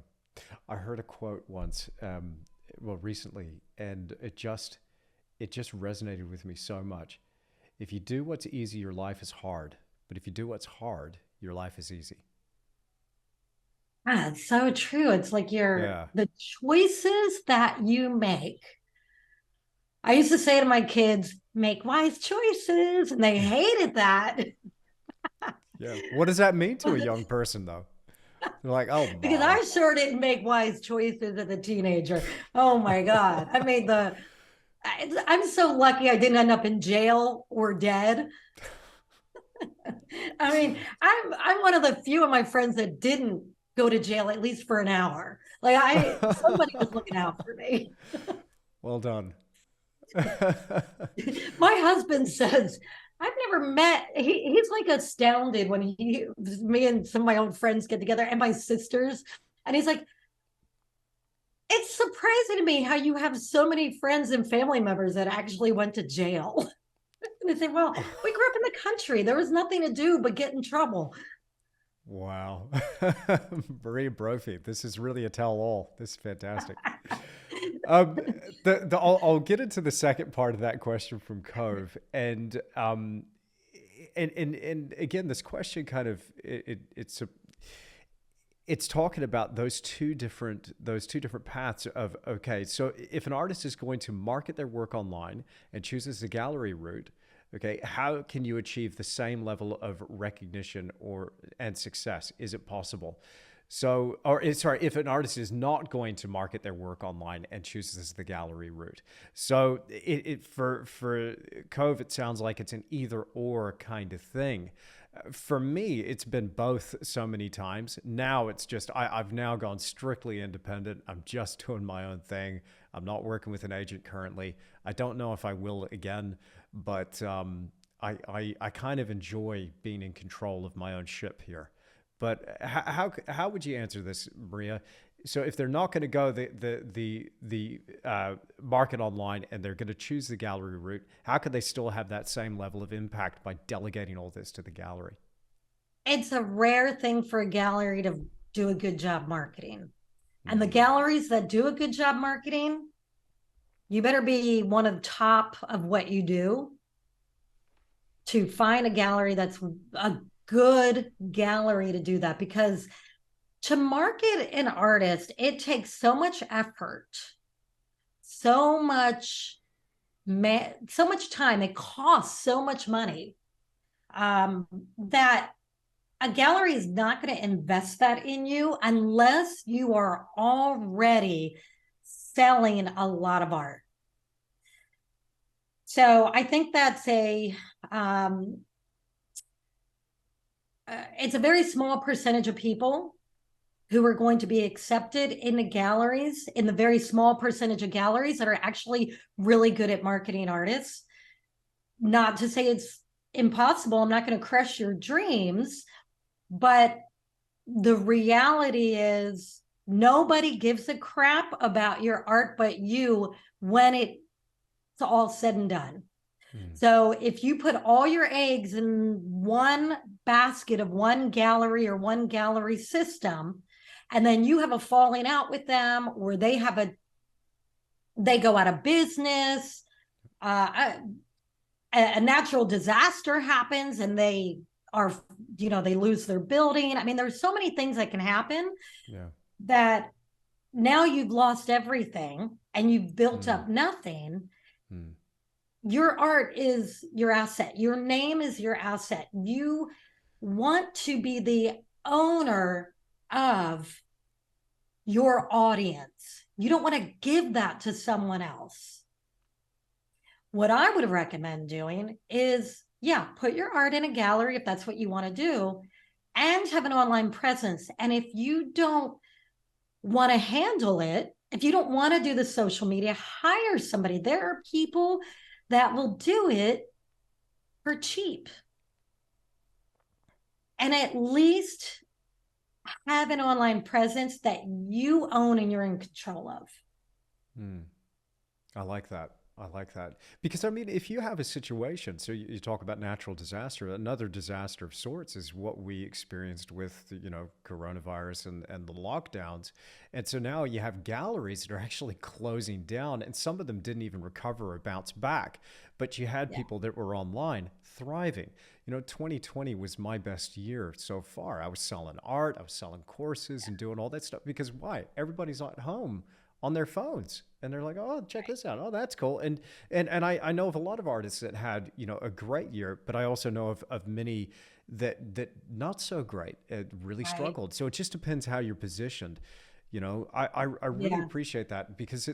I heard a quote once, well, recently, and it just resonated with me so much. If you do what's easy, your life is hard. But if you do what's hard, your life is easy. Ah, it's so true. It's like Yeah. the choices that you make. I used to say to my kids, make wise choices, and they hated that. Yeah. What does that mean to a young person, though? They're like, oh, Because mom. I sure didn't make wise choices as a teenager. Oh my God. I'm so lucky I didn't end up in jail or dead. I mean, I'm one of the few of my friends that didn't go to jail at least for an hour. Like somebody was looking out for me. Well done. My husband says, I've never met, he's like astounded when me and some of my own friends get together and my sisters. And he's like, it's surprising to me how you have so many friends and family members that actually went to jail. And they say, well, we grew up in the country. There was nothing to do but get in trouble. Wow. Marie Brophy, this is really a tell all. This is fantastic. Um, I'll get into the second part of that question from Cove, and again, this question kind of it's talking about those two different paths of, okay, so if an artist is going to market their work online and chooses the gallery route, okay, how can you achieve the same level of recognition or and success? Is it possible? So, sorry, if an artist is not going to market their work online and chooses the gallery route. So, for Cove, it sounds like it's an either or kind of thing. For me, it's been both so many times. Now it's just I've now gone strictly independent. I'm just doing my own thing. I'm not working with an agent currently. I don't know if I will again, but I kind of enjoy being in control of my own ship here. But how would you answer this, Maria? So if they're not going to go the market online and they're going to choose the gallery route, how could they still have that same level of impact by delegating all this to the gallery? It's a rare thing for a gallery to do a good job marketing. And the Mm, galleries that do a good job marketing, you better be one of the top of what you do to find a gallery that's a good gallery to do that. Because to market an artist, it takes so much effort, so much so much time. It costs so much money, um, that a gallery is not going to invest that in you unless you are already selling a lot of art. So I think that's um, it's a very small percentage of people who are going to be accepted in the galleries, in the very small percentage of galleries that are actually really good at marketing artists. Not to say it's impossible. I'm not going to crush your dreams, but the reality is nobody gives a crap about your art but you when it's all said and done. So if you put all your eggs in one basket of one gallery or one gallery system, and then you have a falling out with them, or they go out of business, a natural disaster happens and they are, they lose their building. I mean, there's so many things that can happen that now you've lost everything and you've built up nothing. Your art is your asset. Your name is your asset. You want to be the owner of your audience. You don't want to give that to someone else. What I would recommend doing is, put your art in a gallery if that's what you want to do, and have an online presence. And if you don't want to handle it, if you don't want to do the social media, hire somebody. There are people that will do it for cheap. And at least have an online presence that you own and you're in control of. I like that. I like that. Because, I mean, if you have a situation, so you talk about natural disaster, another disaster of sorts is what we experienced with, coronavirus and the lockdowns. And so now you have galleries that are actually closing down, and some of them didn't even recover or bounce back. But you had people that were online thriving. 2020 was my best year so far. I was selling art, I was selling courses and doing all that stuff. Because why? Everybody's at home on their phones, and they're like, oh, check this out, oh, that's cool. And I know of a lot of artists that had a great year, but I also know of many that not so great, really struggled. So it just depends how you're positioned. I really appreciate that, because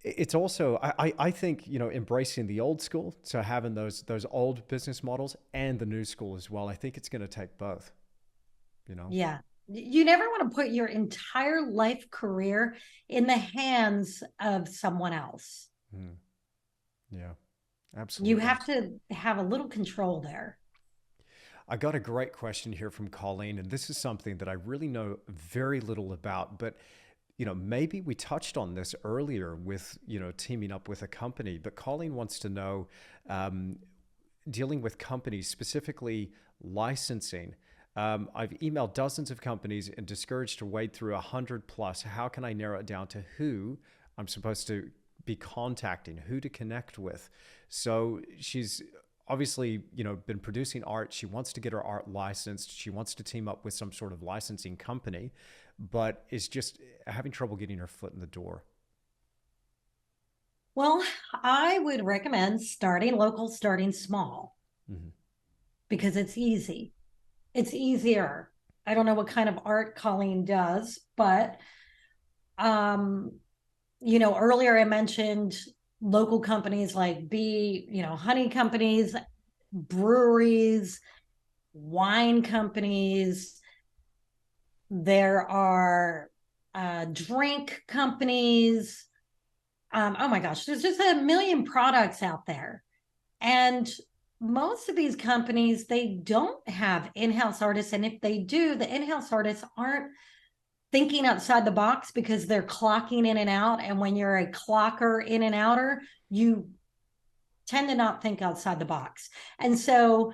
it's also, I think, embracing the old school, so having those old business models, and the new school as well. I think it's going to take both. You never want to put your entire life career in the hands of someone else. Yeah, absolutely. You have to have a little control there. I got a great question here from Colleen, and this is something that I really know very little about, but maybe we touched on this earlier with, teaming up with a company, but Colleen wants to know, dealing with companies, specifically licensing. I've emailed dozens of companies and discouraged to wade through 100 plus. How can I narrow it down to who I'm supposed to be contacting, who to connect with? So she's obviously, been producing art. She wants to get her art licensed. She wants to team up with some sort of licensing company, but is just having trouble getting her foot in the door. Well, I would recommend starting local, starting small, because it's easy. It's easier. I don't know what kind of art Colleen does, but earlier I mentioned local companies like honey companies, breweries, wine companies. There are drink companies. Oh my gosh, there's just a million products out there. And most of these companies, they don't have in-house artists. And if they do, the in-house artists aren't thinking outside the box, because they're clocking in and out. And when you're a clocker in and outer, you tend to not think outside the box. And so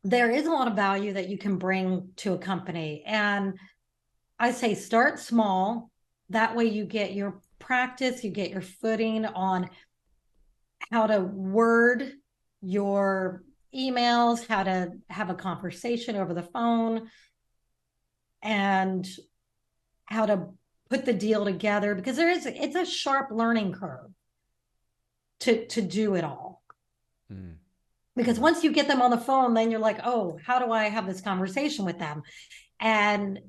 there is a lot of value that you can bring to a company. And I say start small. That way you get your practice, you get your footing on how to word your emails, how to have a conversation over the phone, and how to put the deal together, because it's a sharp learning curve to do it all. Because once you get them on the phone, then you're like, oh, how do I have this conversation with them? And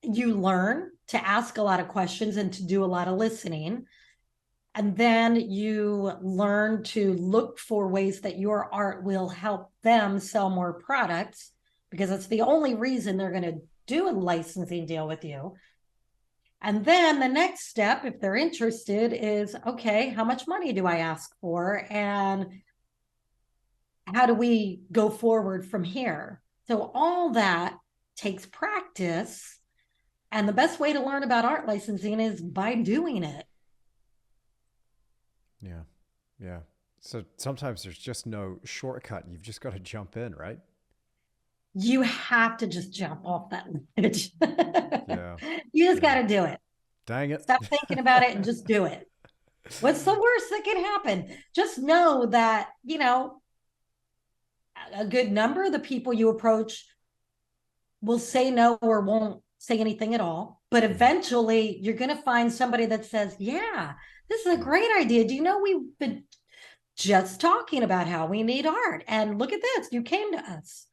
you learn to ask a lot of questions and to do a lot of listening. And then you learn to look for ways that your art will help them sell more products, because it's the only reason they're going to do a licensing deal with you. And then the next step, if they're interested, is okay, how much money do I ask for? And how do we go forward from here? So all that takes practice. And the best way to learn about art licensing is by doing it. Yeah. Yeah. So sometimes there's just no shortcut. You've just got to jump in, right? You have to just jump off that ledge. Yeah. You just got Yeah. to do it. Dang it. Stop thinking about it and just do it. What's the worst that can happen? Just know that, a good number of the people you approach will say no or won't say anything at all. But eventually you're going to find somebody that says, yeah, this is a great idea. Do you know, we've been just talking about how we need art. And look at this, you came to us.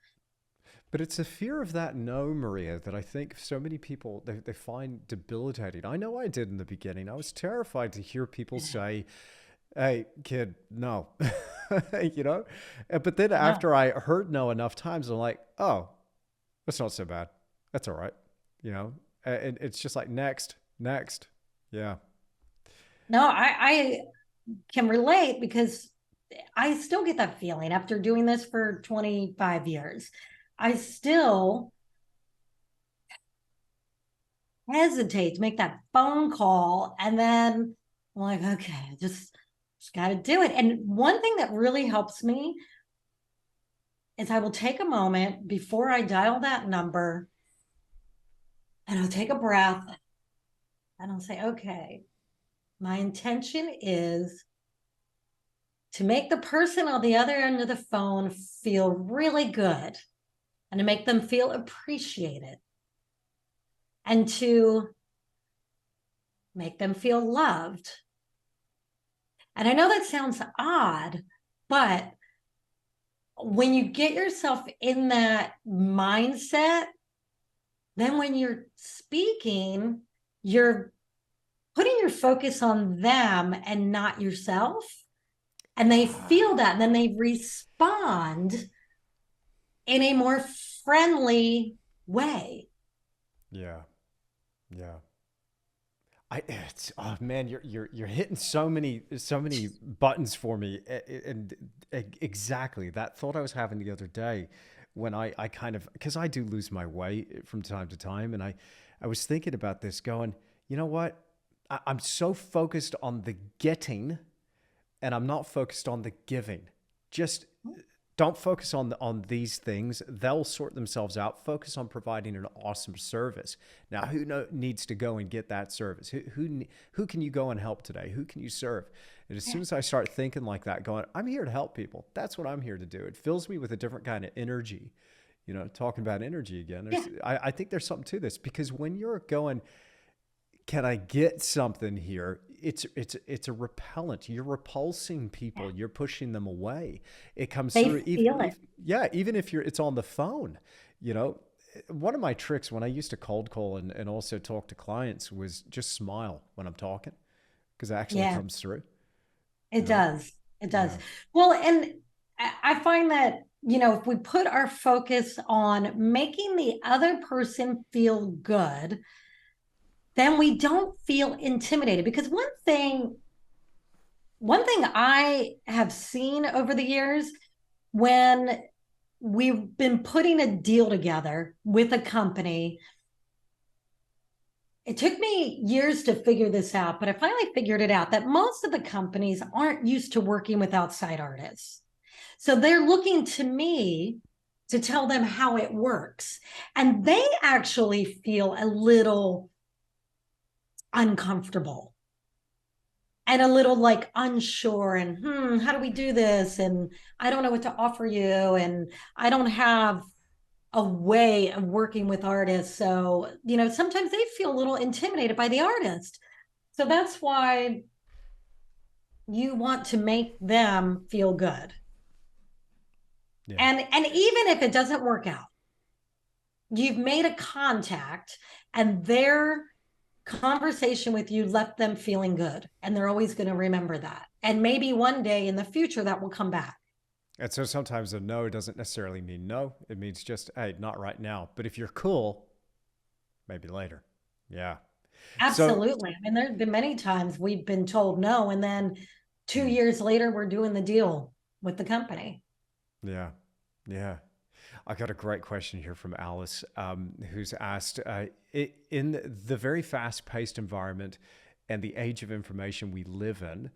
But it's a fear of that no, Maria, that I think so many people they find debilitating. I know I did in the beginning. I was terrified to hear people say, "Hey, kid, no," you know. But then No, after I heard no enough times, I'm like, "Oh, that's not so bad. That's all right," you know. And it's just like next, next, yeah, no, I can relate, because I still get that feeling after doing this for 25 years. I still hesitate to make that phone call. And then I'm like, okay, just got to do it. And one thing that really helps me is I will take a moment before I dial that number, and I'll take a breath, and I'll say, okay, my intention is to make the person on the other end of the phone feel really good, and to make them feel appreciated, and to make them feel loved. And I know that sounds odd, but when you get yourself in that mindset, then when you're speaking, you're putting your focus on them and not yourself. And they feel that, and then they respond in a more friendly way. yeah, yeah. It's oh man, you're hitting so many buttons for me, and exactly that thought I was having the other day when I kind of, because I do lose my way from time to time, and I was thinking about this, going, you know what, I'm so focused on the getting, and I'm not focused on the giving. Just don't focus on these things. They'll sort themselves out. Focus on providing an awesome service. Now, needs to go and get that service? Who can you go and help today? Who can you serve? And as soon as I start thinking like that, going, I'm here to help people. That's what I'm here to do. It fills me with a different kind of energy. You know, talking about energy again. Yeah. I think there's something to this, because when you're going, can I get something here? It's a repellent. You're repulsing people. You're pushing them away. It comes They through feel it. yeah, even if it's on the phone, you know. One of my tricks when I used to cold call and also talk to clients was just smile when I'm talking, because it actually Yeah, comes through, it you know. does. It does. Yeah. Well, and I find that, if we put our focus on making the other person feel good, then we don't feel intimidated. Because one thing I have seen over the years, when we've been putting a deal together with a company, it took me years to figure this out, but I finally figured it out, that most of the companies aren't used to working with outside artists. So they're looking to me to tell them how it works. And they actually feel a little uncomfortable and a little like unsure, and how do we do this, and I don't know what to offer you, and I don't have a way of working with artists. So sometimes they feel a little intimidated by the artist. So that's why you want to make them feel good. Yeah. And even if it doesn't work out, you've made a contact, and they're conversation with you left them feeling good, and they're always going to remember that. And maybe one day in the future that will come back. And so sometimes a no doesn't necessarily mean no. It means just, hey, not right now. But if you're cool, maybe later. Yeah. So, Absolutely. I mean, there's been many times we've been told no, and then two mm, years later, we're doing the deal with the company. yeah. Yeah. I got a great question here from Alice, who's asked in the very fast paced environment and the age of information we live in,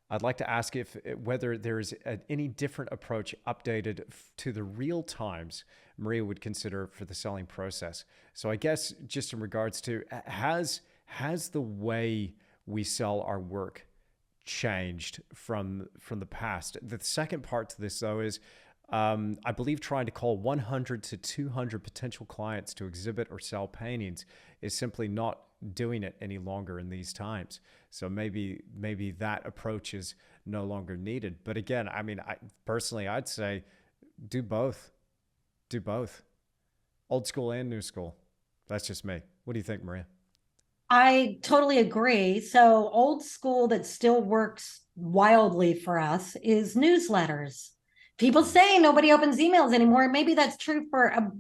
I'd like to ask if whether there's any different approach updated to the real times Maria would consider for the selling process. So I guess just in regards to has the way we sell our work changed from the past? The second part to this though is I believe trying to call 100 to 200 potential clients to exhibit or sell paintings is simply not doing it any longer in these times. So maybe that approach is no longer needed. But again, I mean, personally, I'd say do both. Do both. Old school and new school. That's just me. What do you think, Maria? I totally agree. So, old school that still works wildly for us is newsletters. People say nobody opens emails anymore. Maybe that's true for a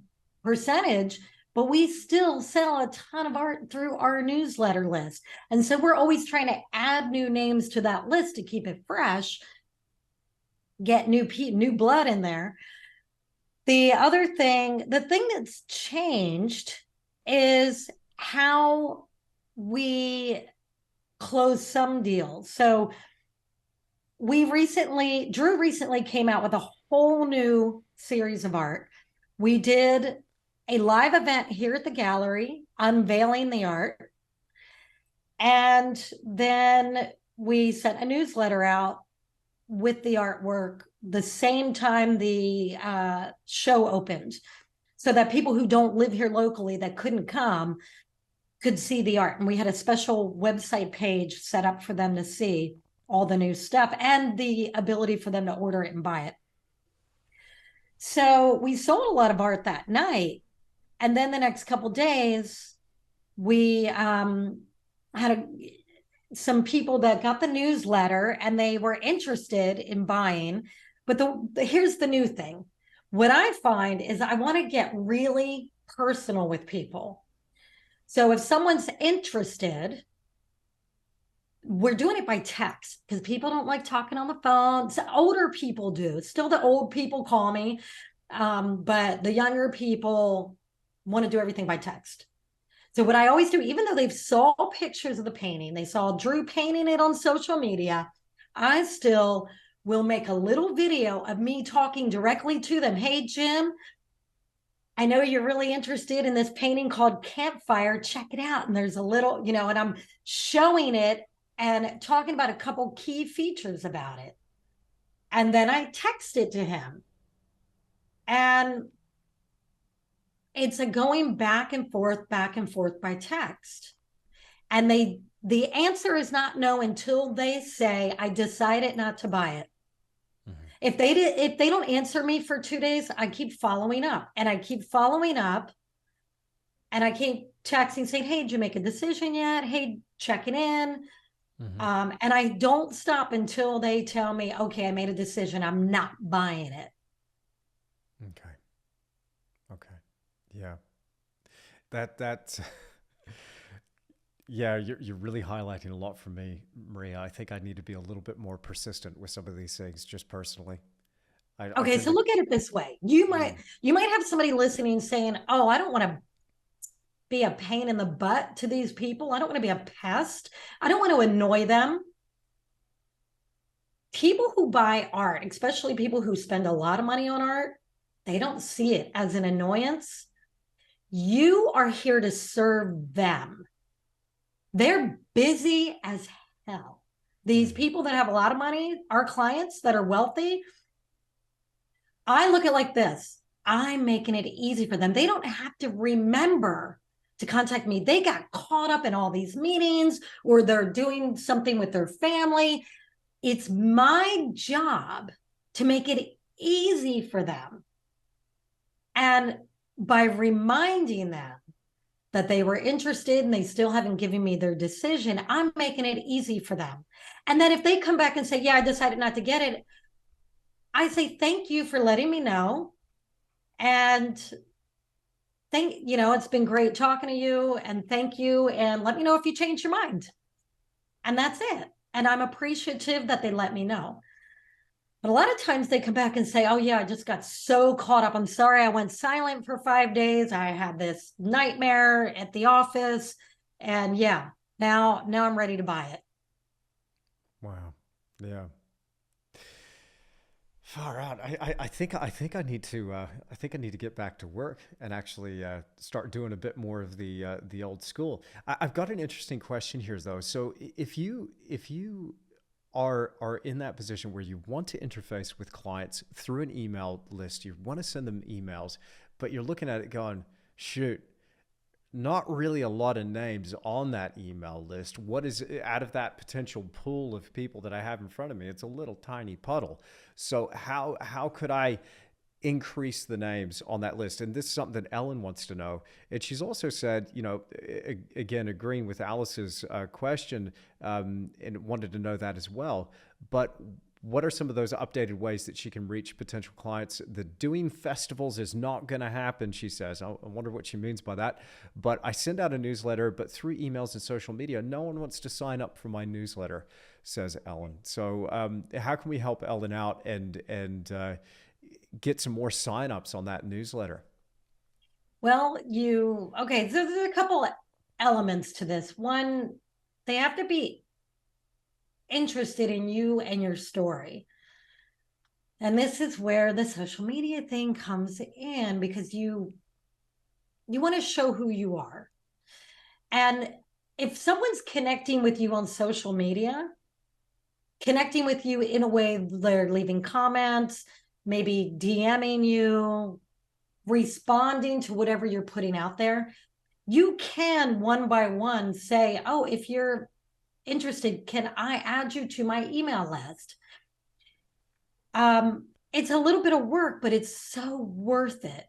percentage, but we still sell a ton of art through our newsletter list. And so we're always trying to add new names to that list to keep it fresh, get new blood in there. The thing that's changed is how we close some deals. So Drew recently came out with a whole new series of art. We did a live event here at the gallery unveiling the art. And then we sent a newsletter out with the artwork the same time the show opened, so that people who don't live here locally that couldn't come could see the art. And we had a special website page set up for them to see all the new stuff and the ability for them to order it and buy it. So we sold a lot of art that night. And then the next couple days, we had some people that got the newsletter and they were interested in buying. But here's the new thing. What I find is I want to get really personal with people. So if someone's interested, we're doing it by text because people don't like talking on the phone. So older people do. Still, the old people call me, but the younger people want to do everything by text. So what I always do, even though they've saw pictures of the painting, they saw Drew painting it on social media, I still will make a little video of me talking directly to them. Hey, Jim, I know you're really interested in this painting called Campfire. Check it out. And there's a little, and I'm showing it and talking about a couple key features about it. And then I text it to him. And it's a going back and forth by text. And the answer is not no until they say, I decided not to buy it. Mm-hmm. If they don't answer me for 2 days, I keep following up and I keep following up and I keep texting saying, hey, did you make a decision yet? Hey, checking in. Mm-hmm. And I don't stop until they tell me, okay, I made a decision. I'm not buying it. Okay. Okay. Yeah. That's yeah, you're really highlighting a lot for me, Maria. I think I need to be a little bit more persistent with some of these things, just personally. Okay, so look at it this way. You might have somebody listening saying, oh, I don't want to be a pain in the butt to these people. I don't want to be a pest. I don't want to annoy them. People who buy art, especially people who spend a lot of money on art, they don't see it as an annoyance. You are here to serve them. They're busy as hell. These people that have a lot of money, our clients that are wealthy, I look at it like this. I'm making it easy for them. They don't have to remember to contact me. They got caught up in all these meetings or they're doing something with their family. It's my job to make it easy for them. And by reminding them that they were interested and they still haven't given me their decision, I'm making it easy for them. And then if they come back and say, yeah, I decided not to get it, I say, thank you for letting me know. And it's been great talking to you, and thank you. And let me know if you change your mind. And that's it. And I'm appreciative that they let me know. But a lot of times they come back and say, oh, yeah, I just got so caught up. I'm sorry, I went silent for 5 days. I had this nightmare at the office. And yeah, now I'm ready to buy it. Wow. Yeah. Far out. I think I need to get back to work and actually start doing a bit more of the old school. I've got an interesting question here though. So if you are in that position where you want to interface with clients through an email list, you want to send them emails, but you're looking at it going, shoot, not really a lot of names on that email list. What is out of that potential pool of people that I have in front of me? It's a little tiny puddle. So how could I increase the names on that list? And this is something that Ellen wants to know. And she's also said, again, agreeing with Alice's question, and wanted to know that as well. But what are some of those updated ways that she can reach potential clients? The doing festivals is not going to happen, she says. I wonder what she means by that. But I send out a newsletter, but through emails and social media, no one wants to sign up for my newsletter, says Ellen. So how can we help Ellen out and get some more signups on that newsletter? Well, okay, so there's a couple elements to this. One, they have to be interested in you and your story. And this is where the social media thing comes in, because you want to show who you are. And if someone's connecting with you on social media, connecting with you in a way they're leaving comments, maybe DMing you, responding to whatever you're putting out there, you can one by one say, oh, if you're interested, can I add you to my email list? It's a little bit of work, but it's so worth it.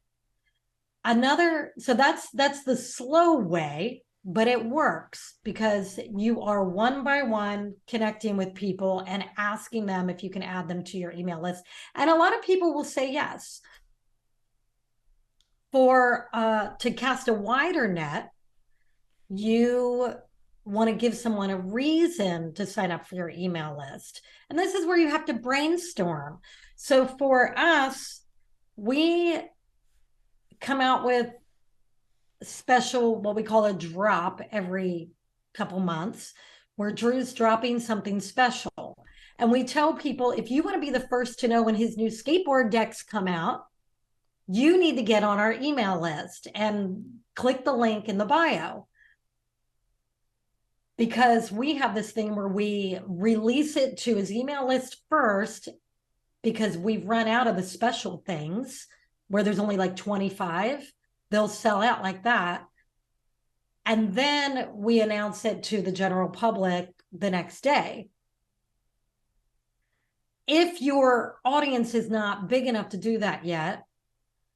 So that's the slow way, but it works because you are one by one connecting with people and asking them if you can add them to your email list. And a lot of people will say yes. To cast a wider net, you want to give someone a reason to sign up for your email list. And this is where you have to brainstorm. So for us, we come out with special, what we call a drop every couple months, where Drew's dropping something special. And we tell people, if you want to be the first to know when his new skateboard decks come out, you need to get on our email list and click the link in the bio. Because we have this thing where we release it to his email list first, because we've run out of the special things where there's only like 25. They'll sell out like that. And then we announce it to the general public the next day. If your audience is not big enough to do that yet,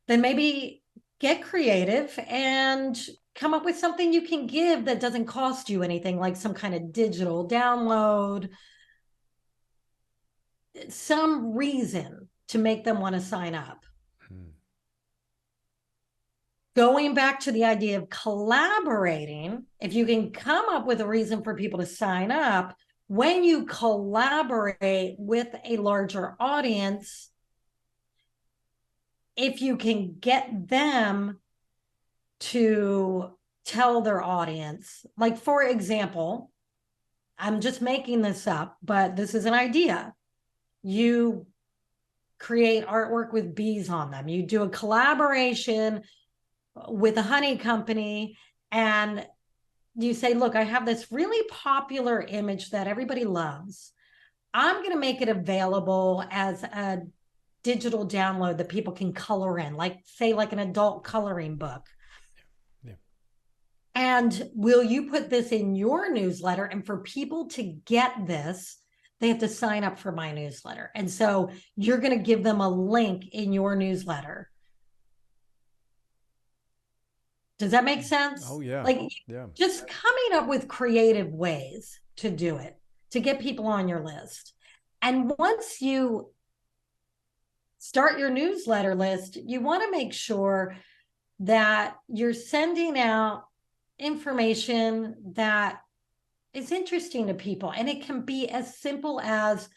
then maybe get creative and come up with something you can give that doesn't cost you anything, like some kind of digital download, some reason to make them want to sign up. Going back to the idea of collaborating, if you can come up with a reason for people to sign up, when you collaborate with a larger audience, if you can get them to tell their audience, like, for example, I'm just making this up, but this is an idea. You create artwork with bees on them. You do a collaboration with a honey company, and you say, look, I have this really popular image that everybody loves. I'm going to make it available as a digital download that people can color in, like, say, like an adult coloring book. Yeah. And will you put this in your newsletter? And for people to get this, they have to sign up for my newsletter. And so you're going to give them a link in your newsletter. Does that make sense? Oh yeah. Like Yeah. just coming up with creative ways to do it, to get people on your list. And once you start your newsletter list, you want to make sure that you're sending out information that is interesting to people. And it can be as simple as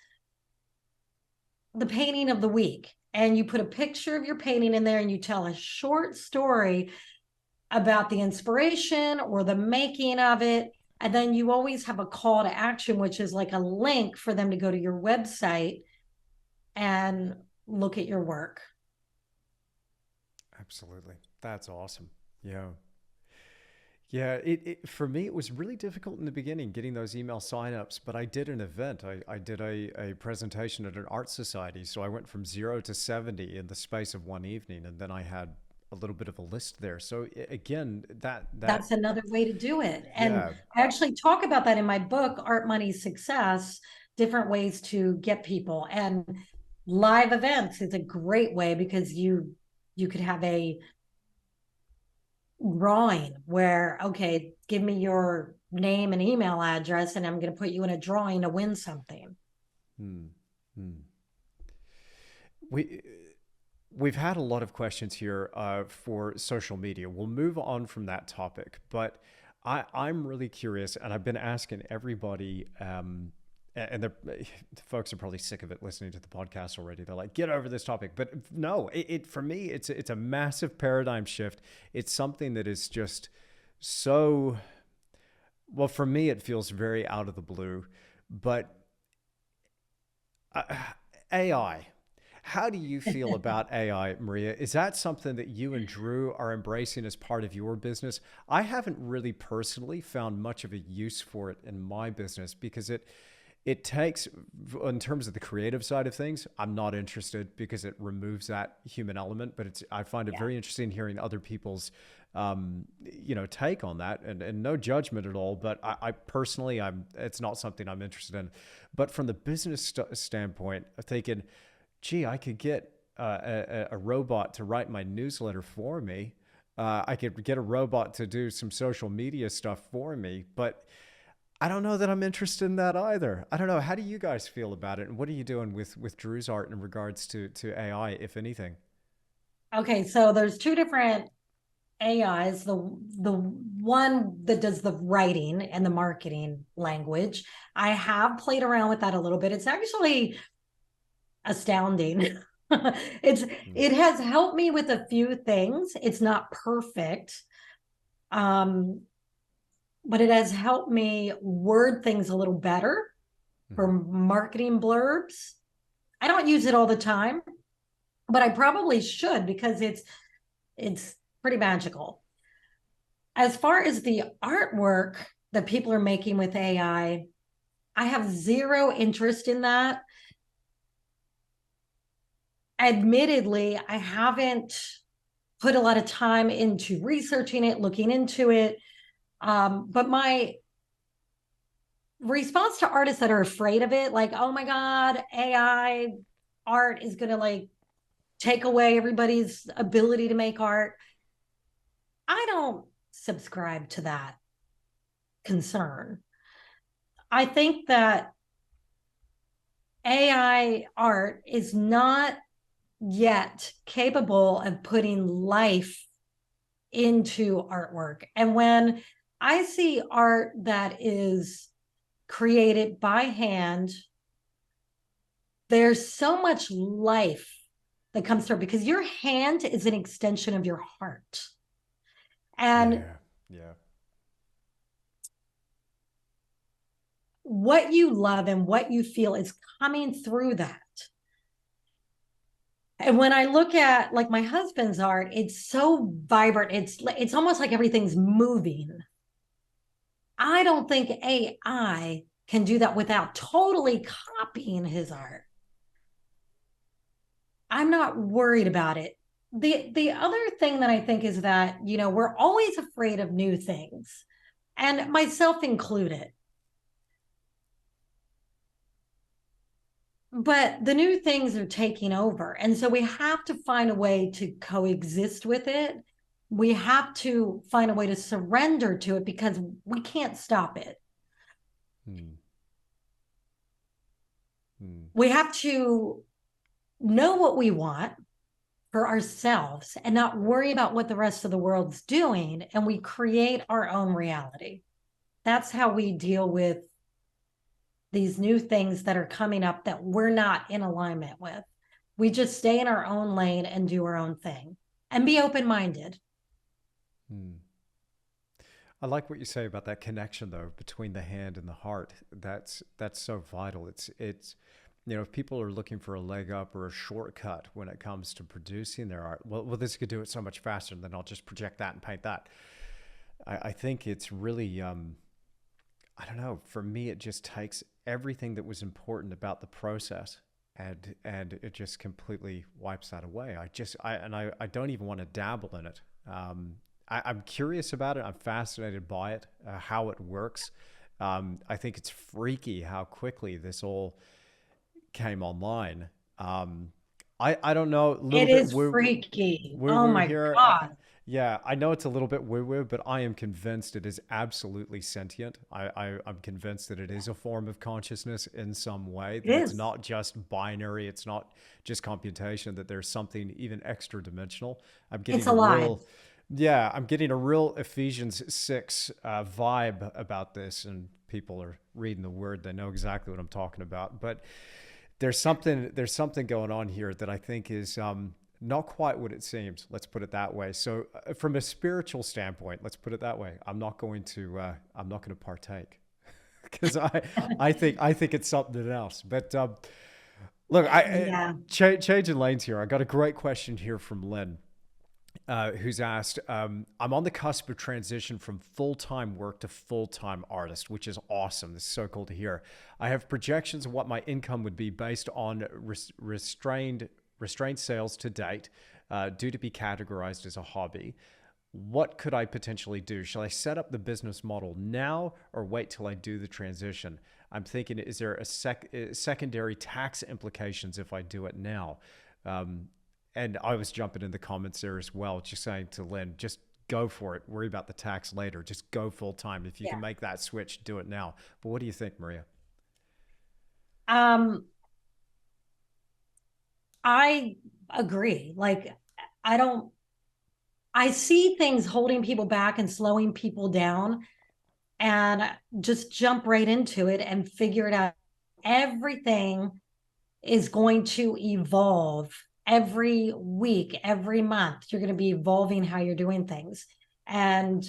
the painting of the week. And you put a picture of your painting in there and you tell a short story about the inspiration or the making of it. And then you always have a call to action, which is like a link for them to go to your website and look at your work. Absolutely. That's awesome. Yeah. Yeah, for me it was really difficult in the beginning getting those email signups, but I did an event. I did a presentation at an art society, so I went from 0 to 70 in the space of one evening, and then I had a little bit of a list there. So again, that That's another way to do it. And yeah, I actually talk about that in my book, Art, Money, Success, different ways to get people. And live events is a great way because you could have a drawing where, okay, give me your name and email address, and I'm going to put you in a drawing to win something. hmm, hmm. we we've had a lot of questions here for social media. We'll move on from that topic, but I'm really curious, and I've been asking everybody. And the folks are probably sick of it listening to the podcast already. They're like, get over this topic. But no, for me, it's a massive paradigm shift. It's something that is just so, well, for me, it feels very out of the blue. But uh, AI, how do you feel about AI, Maria? Is that something that you and Drew are embracing as part of your business? I haven't really personally found much of a use for it in my business because it takes, in terms of the creative side of things, I'm not interested because it removes that human element. But I find it Yeah. very interesting hearing other people's take on that, and no judgment at all. But I personally, it's not something I'm interested in. But from the business standpoint, I'm thinking, gee, I could get a robot to write my newsletter for me. I could get a robot to do some social media stuff for me, but I don't know that I'm interested in that either. I don't know. How do you guys feel about it? And what are you doing with Drew's art in regards to AI, if anything? Okay, so there's two different AIs. The one that does the writing and the marketing language. I have played around with that a little bit. It's actually astounding. it's Hmm. it has helped me with a few things. It's not perfect. Um, but it has helped me word things a little better for Hmm. marketing blurbs. I don't use it all the time, but I probably should because it's pretty magical. As far as the artwork that people are making with I have zero interest in that. Admittedly, I haven't put a lot of time into researching it, looking into it. But my response to artists that are afraid of it, like, oh my God, AI art is going to like take away everybody's ability to make art. I don't subscribe to that concern. I think that AI art is not yet capable of putting life into artwork. And when I see art that is created by hand, there's so much life that comes through because your hand is an extension of your heart. And Yeah. Yeah. what you love and what you feel is coming through that. And when I look at like my husband's art, it's so vibrant. It's almost like everything's moving. I don't think AI can do that without totally copying his art. I'm not worried about it. The other thing that I think is that, we're always afraid of new things, and myself included. But the new things are taking over. And so we have to find a way to coexist with it. we have to find a way to surrender to it because we can't stop it. Hmm. Hmm. We have to know what we want for ourselves and not worry about what the rest of the world's doing. And we create our own reality. That's how we deal with these new things that are coming up that we're not in alignment with. We just stay in our own lane and do our own thing and be open minded. Hmm. I like what you say about that connection though between the hand and the heart. That's so vital. It's if people are looking for a leg up or a shortcut when it comes to producing their art, well, this could do it so much faster, and then I'll just project that and paint that. I think it's really I don't know. For me, it just takes everything that was important about the process, and it just completely wipes that away. I don't even want to dabble in it. I'm curious about it. I'm fascinated by it, how it works. I think it's freaky how quickly this all came online. I don't know, a little It bit is freaky. woo Oh woo my here. God. Yeah, I know it's a little bit woo woo, but I am convinced it is absolutely sentient. I'm convinced that it is a form of consciousness in some way, It that it's is. not just binary, it's not just computation, that there's something even extra dimensional. I'm It's getting a alive. real, yeah, I'm getting a real Ephesians 6 vibe about this, and people are reading the word, they know exactly what I'm talking about. But there's something going on here that I think is not quite what it seems. Let's put it that way. So, from a spiritual standpoint, let's put it that way. I'm not going to partake because I think it's something else. But look, Yeah. changing lanes here. I got a great question here from Lynn, who's asked, I'm on the cusp of transition from full-time work to full-time artist, which is awesome. This is so cool to hear. I have projections of what my income would be based on restrained sales to date, due to be categorized as a hobby. What could I potentially do? Shall I set up the business model now or wait till I do the transition? I'm thinking, is there a secondary tax implications if I do it now? Um, and I was jumping in the comments there as well, just saying to Lynn, just go for it. Worry about the tax later. Just go full time. If you can Yeah. make that switch, do it now. But what do you think, Maria? Um, I agree. Like, I don't, I see things holding people back and slowing people down and just jump right into it and figure it out. Everything is going to evolve every week, every month. You're going to be evolving how you're doing things. And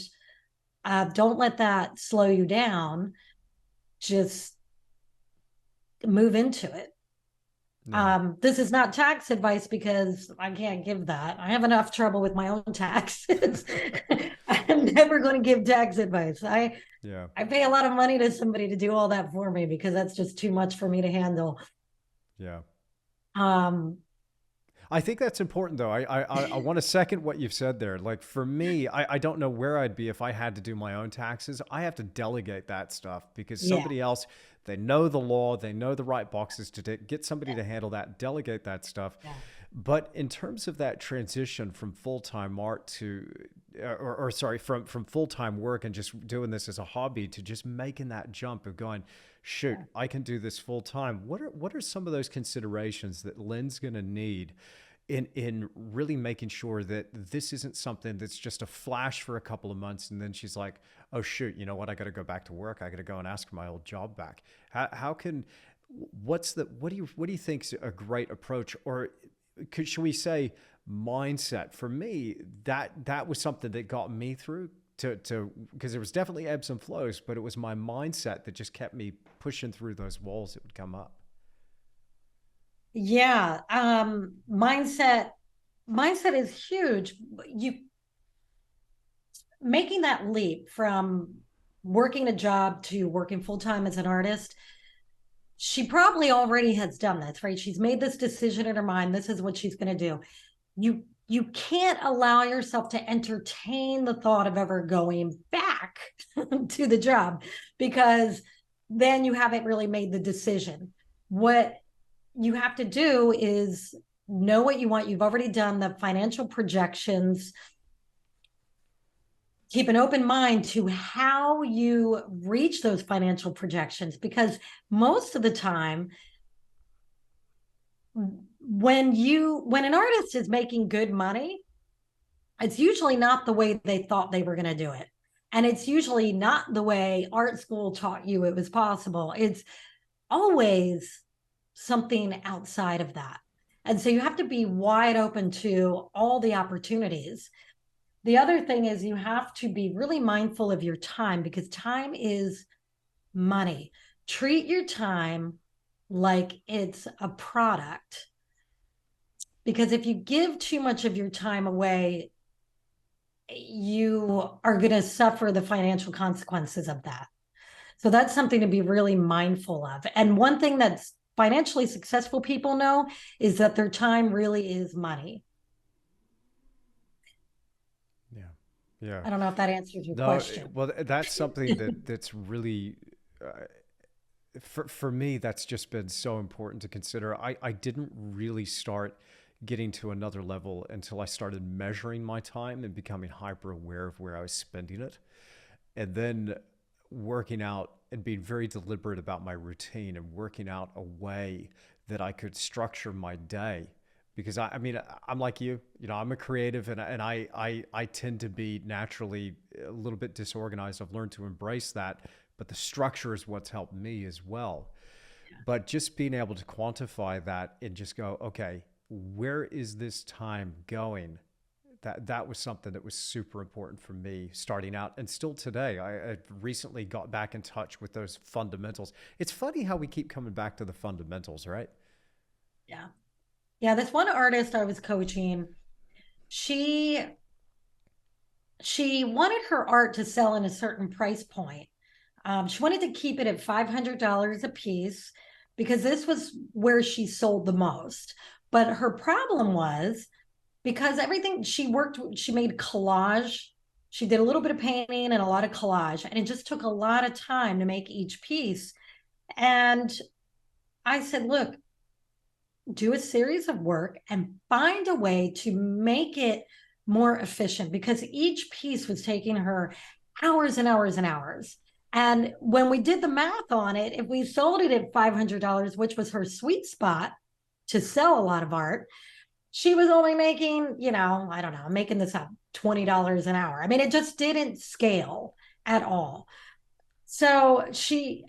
don't let that slow you down. Just move into it. Yeah. This is not tax advice because I can't give that. I have enough trouble with my own taxes. I'm never going to give tax advice. Yeah. I pay a lot of money to somebody to do all that for me because that's just too much for me to handle. Yeah. Um, I think that's important, though. I want to second what you've said there. Like for me, I don't know where I'd be if I had to do my own taxes. I have to delegate that stuff because yeah, somebody else, they know the law, they know the right boxes to get somebody to handle that, delegate that stuff. yeah, But in terms of that transition from full time art to, or sorry, from full time work and just doing this as a hobby to just making that jump of going, shoot, yeah. I can do this full time. What are some of those considerations that Lynn's going to need in really making sure that this isn't something that's just a flash for a couple of months and then she's like, oh shoot, you know what, I got to go back to work, I got to go and ask for my old job back. How can what do you think's a great approach, or should we say mindset? For me, that was something that got me through to because there was definitely ebbs and flows, but it was my mindset that just kept me pushing through those walls that would come up. Yeah. Mindset is huge. You making that leap from working a job to working full time as an artist, she probably already has done this, right? She's made this decision in her mind. This is what she's going to do. You can't allow yourself to entertain the thought of ever going back to the job because then you haven't really made the decision. What you have to do is know what you want. You've already done the financial projections. keep an open mind to how you reach those financial projections, because most of the time when an artist is making good money, it's usually not the way they thought they were going to do it, and it's usually not the way art school taught you it was possible. It's always something outside of that, and so you have to be wide open to all the opportunities. The other thing is you have to be really mindful of your time, because time is money. Treat your time like it's a product, because if you give too much of your time away, you are going to suffer the financial consequences of that. So that's something to be really mindful of. And one thing that's financially successful people know is that their time really is money. Yeah. Yeah. I don't know if that answers your No, question. well, that's something that's really for me, that's just been so important to consider. I didn't really start getting to another level until I started measuring my time and becoming hyper aware of where I was spending it. And then working out and being very deliberate about my routine and working out a way that I could structure my day. Because I mean, I'm like you know, I'm a creative, and I tend to be naturally a little bit disorganized. I've learned to embrace that, but the structure is what's helped me as well. But just being able to quantify that and just go, okay, where is this time going? That was something that was super important for me starting out, and still today. I recently got back in touch with those fundamentals. It's funny how we keep coming back to the fundamentals, right? Yeah. Yeah. This one artist I was coaching, she she wanted her art to sell in a certain price point. She wanted to keep it at $500 a piece because this was where she sold the most. But her problem was, because everything she worked, she made collage. She did a little bit of painting and a lot of collage, and it just took a lot of time to make each piece. And I said, look, do a series of work and find a way to make it more efficient, because each piece was taking her hours and hours and hours. And when we did the math on it, if we sold it at $500, which was her sweet spot to sell a lot of art, she was only making, I don't know, I'm making this up, $20 an hour. I mean, it just didn't scale at all. So she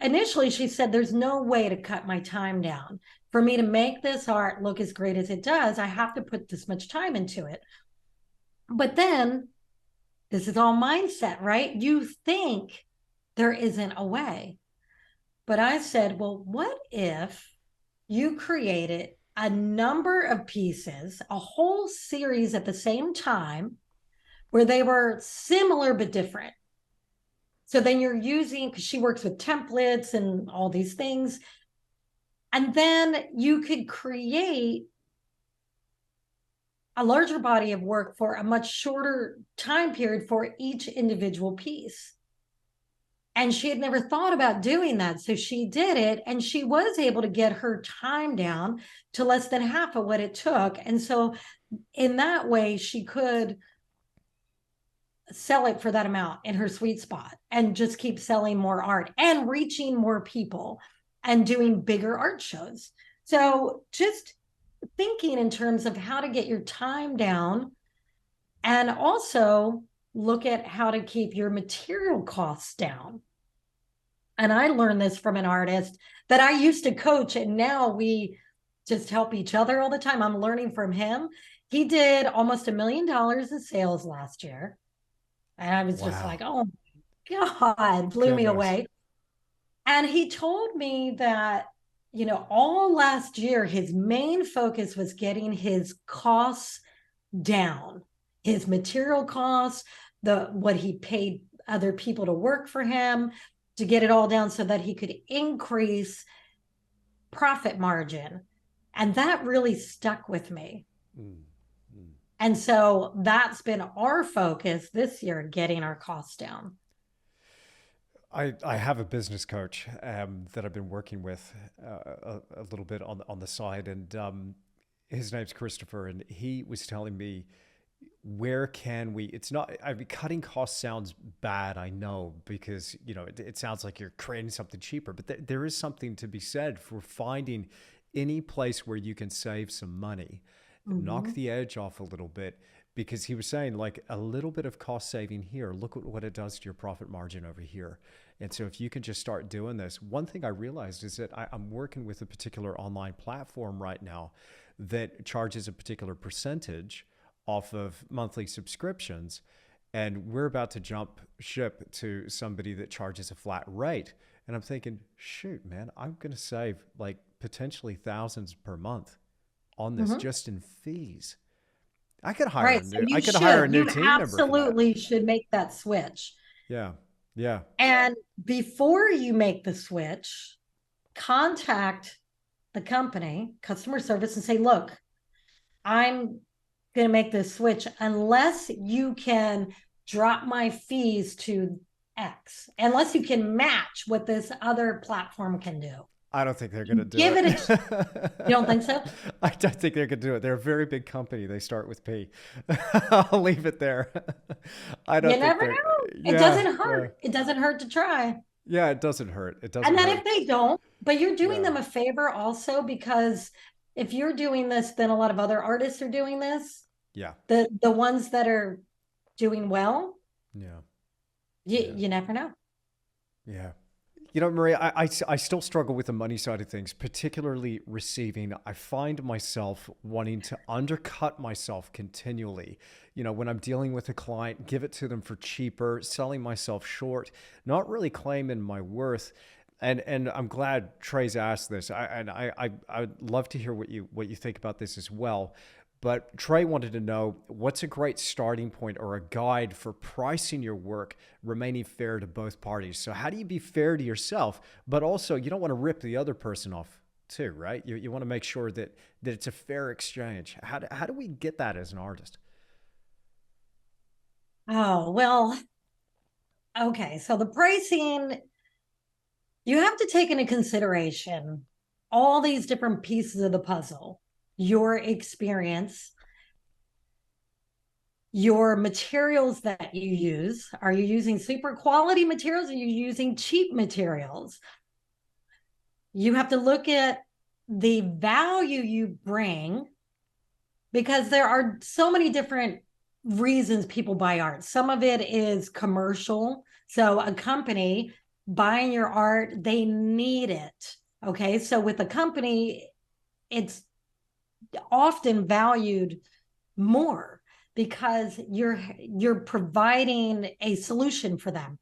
said, there's no way to cut my time down. For me to make this art look as great as it does, I have to put this much time into it. But then this is all mindset, right? You think there isn't a way. But I said, well, what if you created a number of pieces, a whole series at the same time, where they were similar but different? So then you're using, because she works with templates and all these things. And then you could create a larger body of work for a much shorter time period for each individual piece. And she had never thought about doing that. So she did it, and she was able to get her time down to less than half of what it took. And so in that way, she could sell it for that amount in her sweet spot and just keep selling more art and reaching more people and doing bigger art shows. So just thinking in terms of how to get your time down, and also look at how to keep your material costs down. And I learned this from an artist that I used to coach, and now we just help each other all the time. I'm learning from him. He did almost $1 million in sales last year. And I was just like, Wow. oh my God, blew me Goodness. away. And he told me that, all last year, his main focus was getting his costs down, his material costs, the what he paid other people to work for him, to get it all down so that he could increase profit margin. And that really stuck with me. Mm, mm. And so that's been our focus this year, getting our costs down. I have a business coach that I've been working with a little bit on the side, and his name's Christopher, and he was telling me where can we, it's not, I mean, cutting costs sounds bad, I know, because, it sounds like you're creating something cheaper, but there is something to be said for finding any place where you can save some money, knock Mhm. the edge off a little bit, because he was saying like a little bit of cost saving here, look at what it does to your profit margin over here. And so if you can just start doing this, one thing I realized is that I'm working with a particular online platform right now that charges a particular percentage off of monthly subscriptions. And we're about to jump ship to somebody that charges a flat rate. And I'm thinking, shoot, man, I'm going to save like potentially thousands per month on this Mhm. just in fees. I could hire Right. a So new I you could hire a should, new you team member for that. absolutely should make that switch. Yeah. Yeah. And before you make the switch, contact the company, customer service, and say, look, I'm going to make this switch unless you can drop my fees to X, unless you can match what this other platform can do. I don't think they're going to do Give it. it a, you don't think so? I don't think they're going to do it. They're a very big company. They start with P. I'll leave it there. I You don't think never they're, know. It yeah, doesn't yeah. hurt. It doesn't hurt to try. Yeah, it doesn't hurt. It doesn't And then hurt. if they don't, but you're doing Yeah. them a favor also, because if you're doing this, then a lot of other artists are doing this. Yeah. The ones that are doing well, Yeah. you Yeah. you never know. Yeah. Maria, I still struggle with the money side of things, particularly receiving. I find myself wanting to undercut myself continually. When I'm dealing with a client, give it to them for cheaper, selling myself short, not really claiming my worth. And I'm glad Trey's asked this. I'd love to hear what you think about this as well. But Trey wanted to know what's a great starting point or a guide for pricing your work, remaining fair to both parties. So how do you be fair to yourself, but also you don't want to rip the other person off too, right? You want to make sure that it's a fair exchange. How do we get that as an artist? Oh, well, okay. So the pricing, you have to take into consideration all these different pieces of the puzzle, your experience, your materials that you use. Are you using super quality materials? Are you using cheap materials? You have to look at the value you bring, because there are so many different reasons people buy art. Some of it is commercial. So a company buying your art, they need it. Okay. So with a company, it's often valued more because you're providing a solution for them.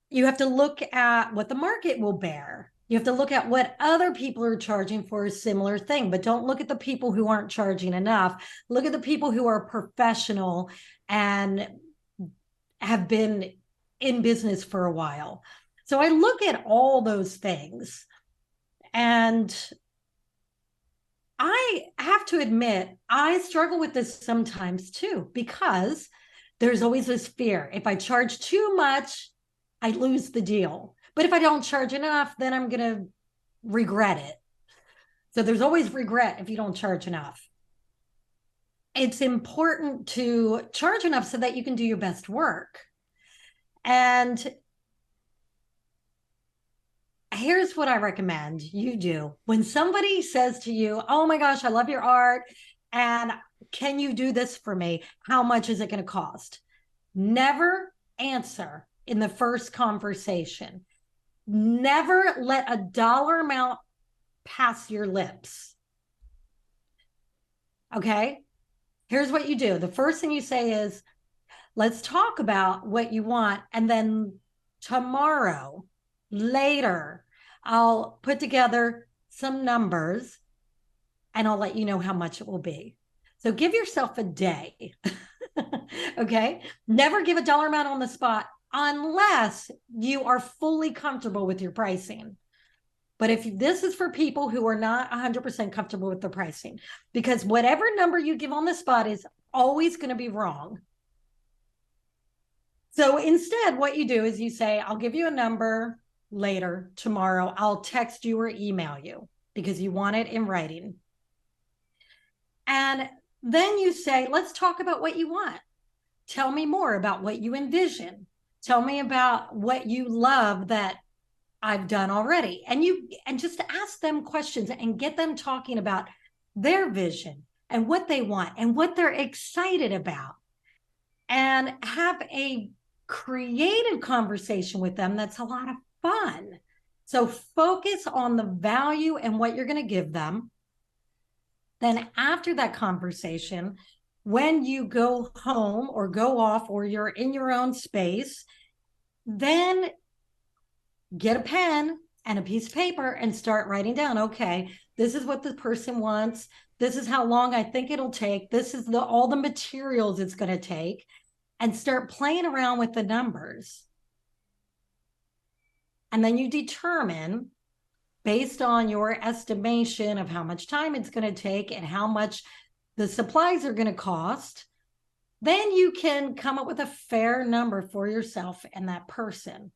You have to look at what the market will bear. You have to look at what other people are charging for a similar thing, but don't look at the people who aren't charging enough. Look at the people who are professional and have been in business for a while. So I look at all those things, and I have to admit, I struggle with this sometimes too, because there's always this fear. If I charge too much, I lose the deal. But if I don't charge enough, then I'm going to regret it. So there's always regret if you don't charge enough. It's important to charge enough so that you can do your best work. And here's what I recommend you do. When somebody says to you, oh my gosh, I love your art, and can you do this for me? How much is it going to cost? Never answer in the first conversation. Never let a dollar amount pass your lips. Okay? Here's what you do. The first thing you say is, let's talk about what you want. And then tomorrow, later, I'll put together some numbers and I'll let you know how much it will be. So give yourself a day. Okay? Never give a dollar amount on the spot unless you are fully comfortable with your pricing. But if this is for people who are not 100% comfortable with the pricing, because whatever number you give on the spot is always going to be wrong. So instead, what you do is you say, I'll give you a number later, tomorrow. I'll text you or email you because you want it in writing. And then you say, let's talk about what you want. Tell me more about what you envision. Tell me about what you love that I've done already. And just ask them questions and get them talking about their vision and what they want and what they're excited about, and have a creative conversation with them that's a lot of fun. So focus on the value and what you're going to give them. Then after that conversation, when you go home or go off or you're in your own space, then get a pen and a piece of paper and start writing down, okay, this is what the person wants. This is how long I think it'll take. This is all the materials it's going to take, and start playing around with the numbers. And then you determine, based on your estimation of how much time it's going to take and how much the supplies are going to cost, then you can come up with a fair number for yourself and that person.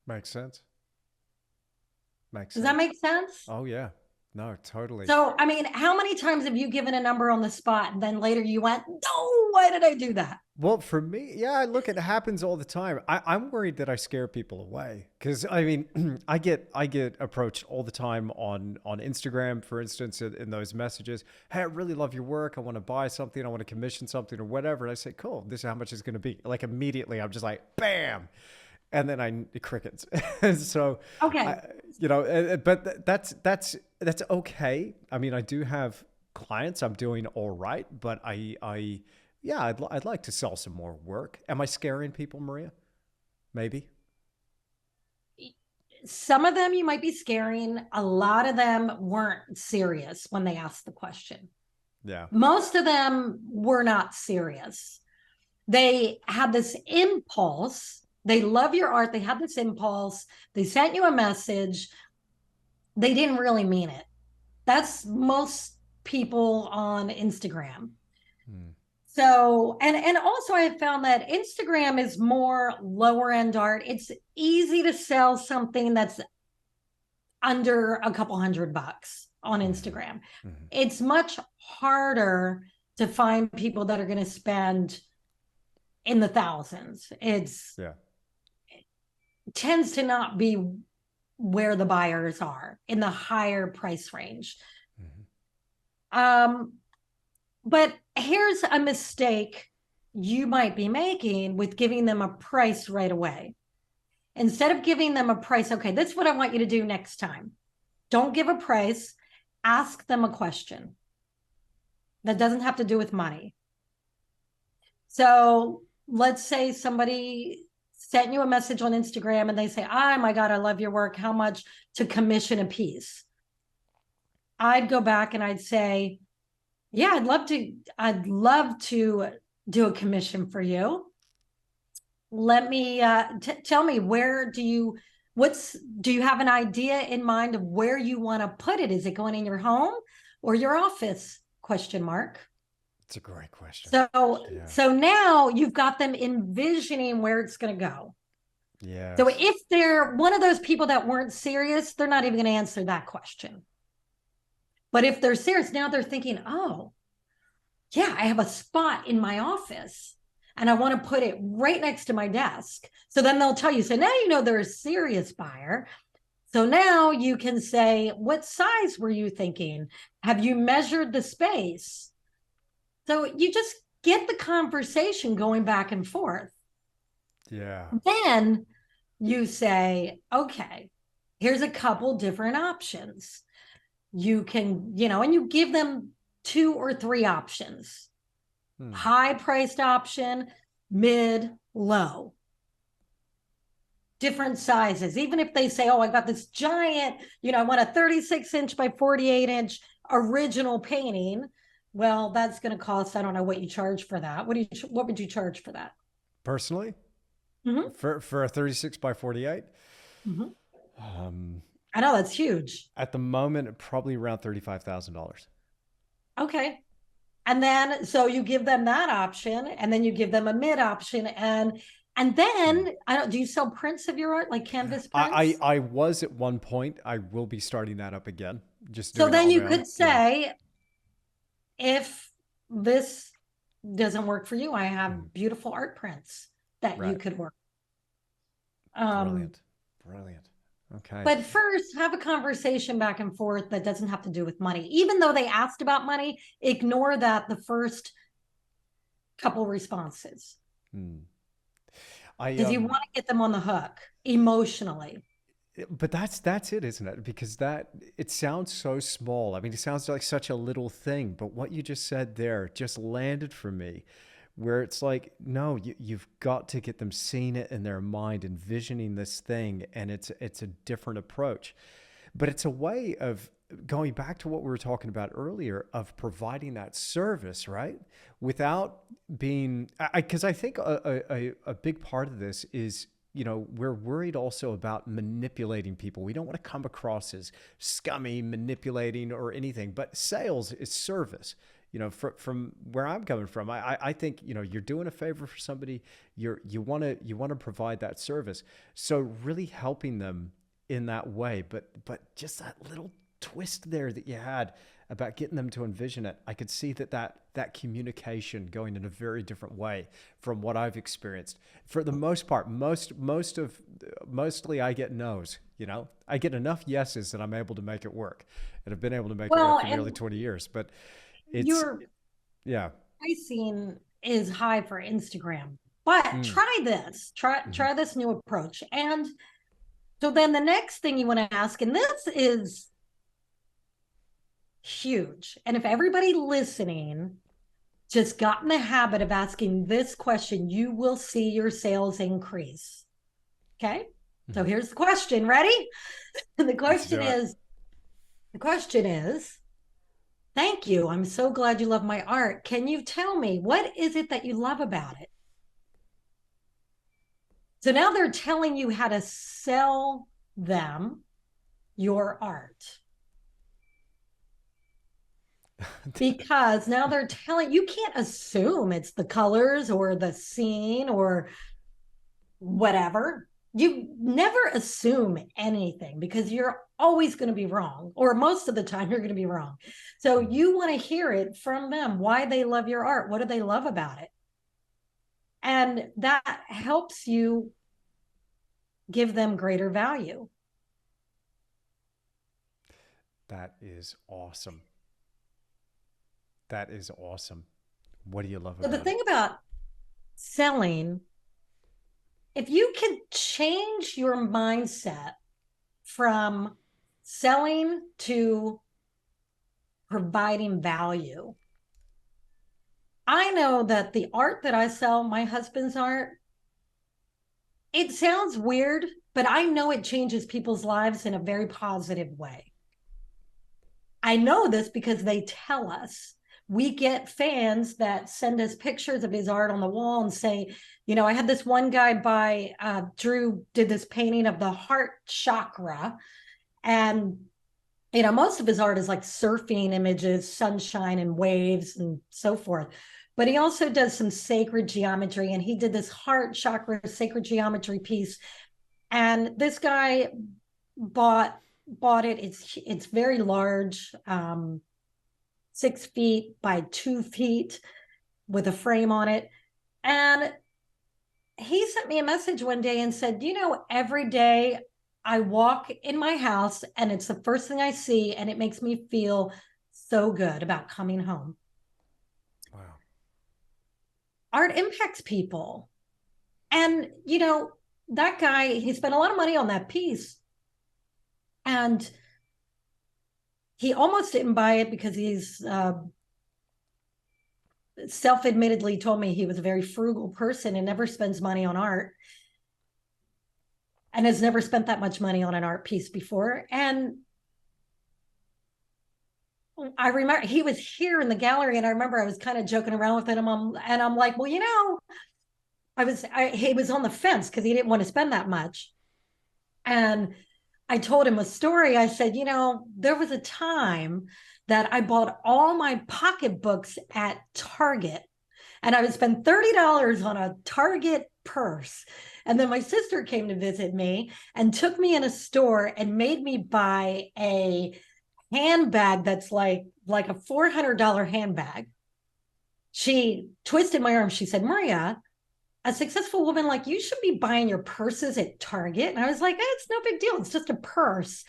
Makes sense. Makes Does sense. that make sense? Oh, yeah. No, totally. So, I mean, how many times have you given a number on the spot and then later you went, no, why did I do that? Well, for me, yeah, look, it happens all the time. I'm worried that I scare people away because I mean, I get approached all the time on Instagram, for instance, in those messages. Hey, I really love your work. I want to buy something. I want to commission something or whatever. And I say, cool. This is how much it's going to be. Like immediately, I'm just like, bam, and then crickets. So, Okay. but that's okay. I mean, I do have clients. I'm doing all right, but yeah, I'd like to sell some more work. Am I scaring people, Maria? Maybe. Some of them you might be scaring. A lot of them weren't serious when they asked the question. Yeah. Most of them were not serious. They had this impulse. They love your art. They had this impulse. They sent you a message. They didn't really mean it. That's most people on Instagram. So, and also I have found that Instagram is more lower end art. It's easy to sell something that's under a couple $100 on Instagram. Mm-hmm. It's much harder to find people that are going to spend in the thousands. It tends to not be where the buyers are, in the higher price range. Mm-hmm. But here's a mistake you might be making with giving them a price right away. Instead of giving them a price, okay, this is what I want you to do next time. Don't give a price. Ask them a question that doesn't have to do with money. So let's say somebody sent you a message on Instagram and they say, oh my God, I love your work. How much to commission a piece? I'd go back and I'd say, yeah, I'd love to do a commission for you. Let me tell me, do you have an idea in mind of where you want to put it? Is it going in your home or your office? Question mark. It's a great question. So now you've got them envisioning where it's going to go. Yeah. So if they're one of those people that weren't serious, they're not even going to answer that question. But if they're serious, now they're thinking, oh, yeah, I have a spot in my office and I want to put it right next to my desk. So then they'll tell you, so now you know they're a serious buyer. So now you can say, what size were you thinking? Have you measured the space? So you just get the conversation going back and forth. Yeah. Then you say, okay, here's a couple different options. You can, and you give them 2 or 3 options. High priced option, mid, low. Different sizes. Even if they say, oh, I got this giant, I want a 36-inch by 48-inch original painting. Well, that's going to cost, I don't know what you charge for that. What would you charge for that? Personally? Mm-hmm. For a 36 by 48? Mm-hmm. I know that's huge. At the moment, probably around $35,000. Okay. And then, so you give them that option and then you give them a mid option. And then, do you sell prints of your art, like canvas prints? I was at one point. I will be starting that up again. just So doing it then on you my own. could Yeah. say, if this doesn't work for you, I Mhm. have beautiful art prints that you Right. could work. Um, Brilliant. Brilliant. Okay. but first, have a conversation back and forth that doesn't have to do with money. Even though they asked about money, ignore that the first couple responses, Hmm. I because you want to get them on the hook emotionally. but that's it, isn't it? Because that it sounds so small. I mean, it sounds like such a little thing, but what you just said there just landed for me, where it's like, no, you've got to get them seeing it in their mind, envisioning this thing, and it's a different approach. But it's a way of going back to what we were talking about earlier of providing that service, right? Without being, because I think a big part of this is, we're worried also about manipulating people. We don't want to come across as scummy, manipulating, or anything. But sales is service. From where I'm coming from, I think you're doing a favor for somebody. You want to provide that service. So really helping them in that way, but just that little twist there that you had about getting them to envision it, I could see that communication going in a very different way from what I've experienced. For the most part, mostly I get no's. I get enough yeses that I'm able to make it work, and I've been able to make it work Well, for nearly and 20 years. But it's your yeah. pricing is high for Instagram, but Mm, try this. Try mhm. try this new approach. And so then the next thing you want to ask, and this is huge. And if everybody listening just got in the habit of asking this question, you will see your sales increase. Okay. So Mhm. here's the question. Ready? the Let's question do it. is, the question is, thank you. I'm so glad you love my art. Can you tell me what is it that you love about it? So now they're telling you how to sell them your art. Because now they're telling you, can't assume it's the colors or the scene or whatever. You never assume anything because you're always going to be wrong, or most of the time you're going to be wrong. So Mhm. you want to hear it from them, why they love your art, what do they love about it, and that helps you give them greater value. That is awesome. That is awesome. What do you love So the about thing it? about selling, if you can change your mindset from selling to providing value. I know that the art that I sell, my husband's art, it sounds weird, but I know it changes people's lives in a very positive way. I know this because they tell us. We get fans that send us pictures of his art on the wall and say, I had this one guy Drew did this painting of the heart chakra. And, most of his art is like surfing images, sunshine and waves and so forth. But he also does some sacred geometry, and he did this heart chakra sacred geometry piece. And this guy bought it. It's very large, 6 feet by 2 feet with a frame on it. And he sent me a message one day and said, every day I walk in my house and it's the first thing I see, and it makes me feel so good about coming home. Wow. Art impacts people. And, that guy, he spent a lot of money on that piece. And he almost didn't buy it because he's self-admittedly told me he was a very frugal person and never spends money on art and has never spent that much money on an art piece before. And I remember he was here in the gallery, and I remember I was kind of joking around with him, and I'm like, well, he was on the fence because he didn't want to spend that much. And I told him a story. I said, there was a time that I bought all my pocketbooks at Target, and I would spend $30 on a Target purse. And then my sister came to visit me and took me in a store and made me buy a handbag that's like a $400 handbag. She twisted my arm. She said, Maria, a successful woman like you should be buying your purses at Target. And I was like, it's no big deal. It's just a purse.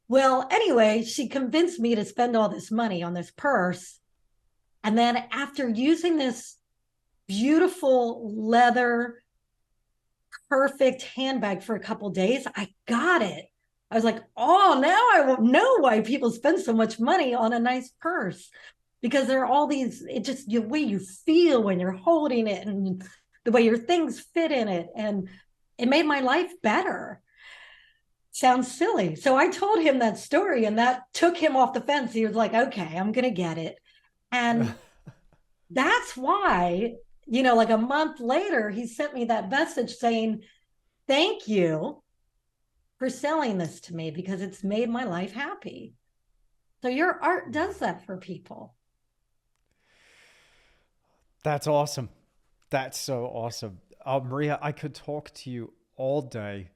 Well, anyway, she convinced me to spend all this money on this purse. And then after using this beautiful leather, perfect handbag for a couple days, I got it. I was like, oh, now I won't know why people spend so much money on a nice purse, because there are all these, it just the way you feel when you're holding it and the way your things fit in it. And it made my life better. Sounds silly. So I told him that story and that took him off the fence. He was like, okay, I'm going to get it. And that's why, like a month later, he sent me that message saying, thank you for selling this to me because it's made my life happy. So your art does that for people. That's awesome. That's so awesome. Maria, I could talk to you all day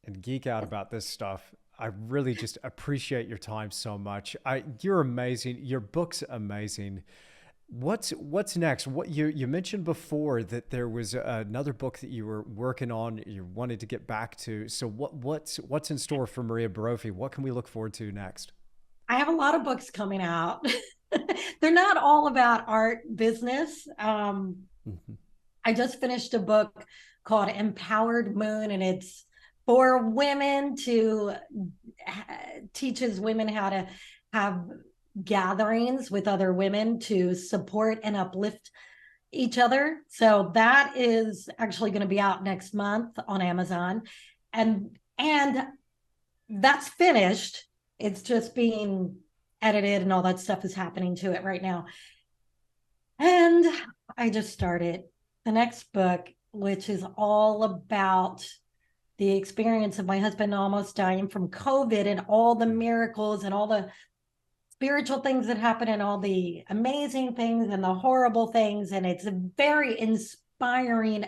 and geek out about this stuff. I really just appreciate your time so much. You're amazing. Your book's amazing. What's next? What you mentioned before that there was another book that you were working on, you wanted to get back to. So what's in store for Maria Brophy? What can we look forward to next? I have a lot of books coming out. They're not all about art business. Mhm. I just finished a book called Empowered Moon, and it's for women to teaches women how to have gatherings with other women to support and uplift each other. So that is actually going to be out next month on Amazon. And that's finished. It's just being edited and all that stuff is happening to it right now. And I just started the next book, which is all about the experience of my husband almost dying from COVID and all the miracles and all the spiritual things that happen and all the amazing things and the horrible things. And it's a very inspiring,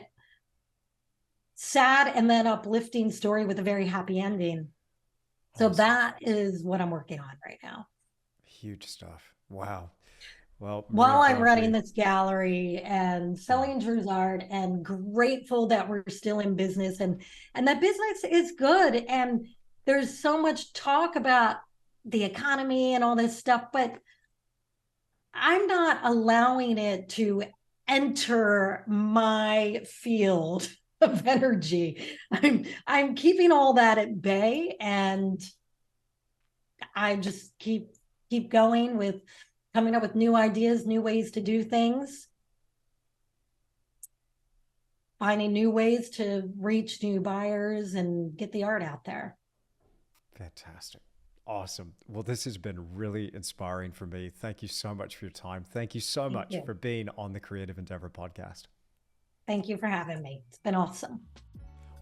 sad, and then uplifting story with a very happy ending. So Awesome. that is what I'm working on right now. Huge stuff. Wow. Well, Maria While I'm running Brophy. this gallery and Yeah. selling Drew's art, and grateful that we're still in business and that business is good. And there's so much talk about the economy and all this stuff, but I'm not allowing it to enter my field of energy. I'm keeping all that at bay, and I just keep going with coming up with new ideas, new ways to do things, finding new ways to reach new buyers and get the art out there. Fantastic. Awesome. Well, this has been really inspiring for me. Thank you so much for your time. Thank you so Thank much you. for being on the Creative Endeavor podcast. Thank you for having me. It's been awesome.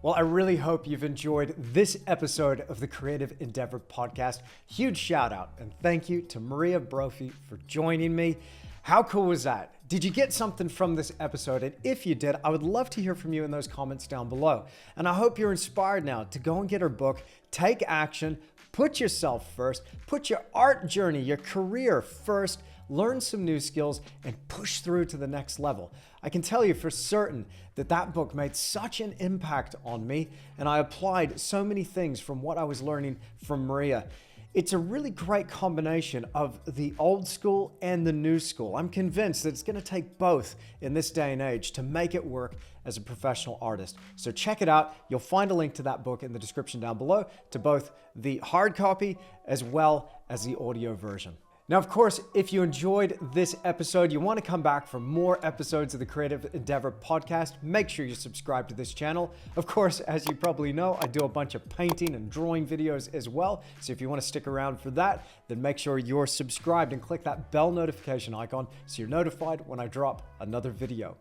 Well, I really hope you've enjoyed this episode of the Creative Endeavor podcast. Huge shout out and thank you to Maria Brophy for joining me. How cool was that? Did you get something from this episode? And if you did, I would love to hear from you in those comments down below. And I hope you're inspired now to go and get her book, take action, put yourself first, put your art journey, your career first, learn some new skills, and push through to the next level. I can tell you for certain that that book made such an impact on me, and I applied so many things from what I was learning from Maria. It's a really great combination of the old school and the new school. I'm convinced that it's going to take both in this day and age to make it work as a professional artist. So check it out. You'll find a link to that book in the description down below, to both the hard copy as well as the audio version. Now, of course, if you enjoyed this episode, you want to come back for more episodes of the Creative Endeavor podcast, make sure you subscribe to this channel. Of course, as you probably know, I do a bunch of painting and drawing videos as well. So if you want to stick around for that, then make sure you're subscribed and click that bell notification icon so you're notified when I drop another video.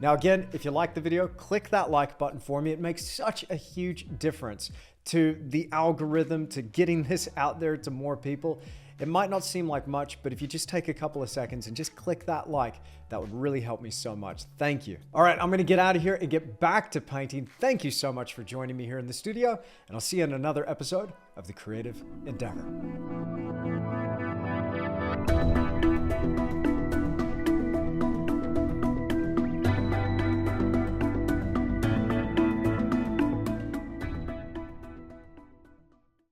Now, again, if you like the video, click that like button for me. It makes such a huge difference to the algorithm, to getting this out there to more people. It might not seem like much, but if you just take a couple of seconds and just click that like, that would really help me so much. Thank you. All right, I'm going to get out of here and get back to painting. Thank you so much for joining me here in the studio, and I'll see you in another episode of The Creative Endeavor.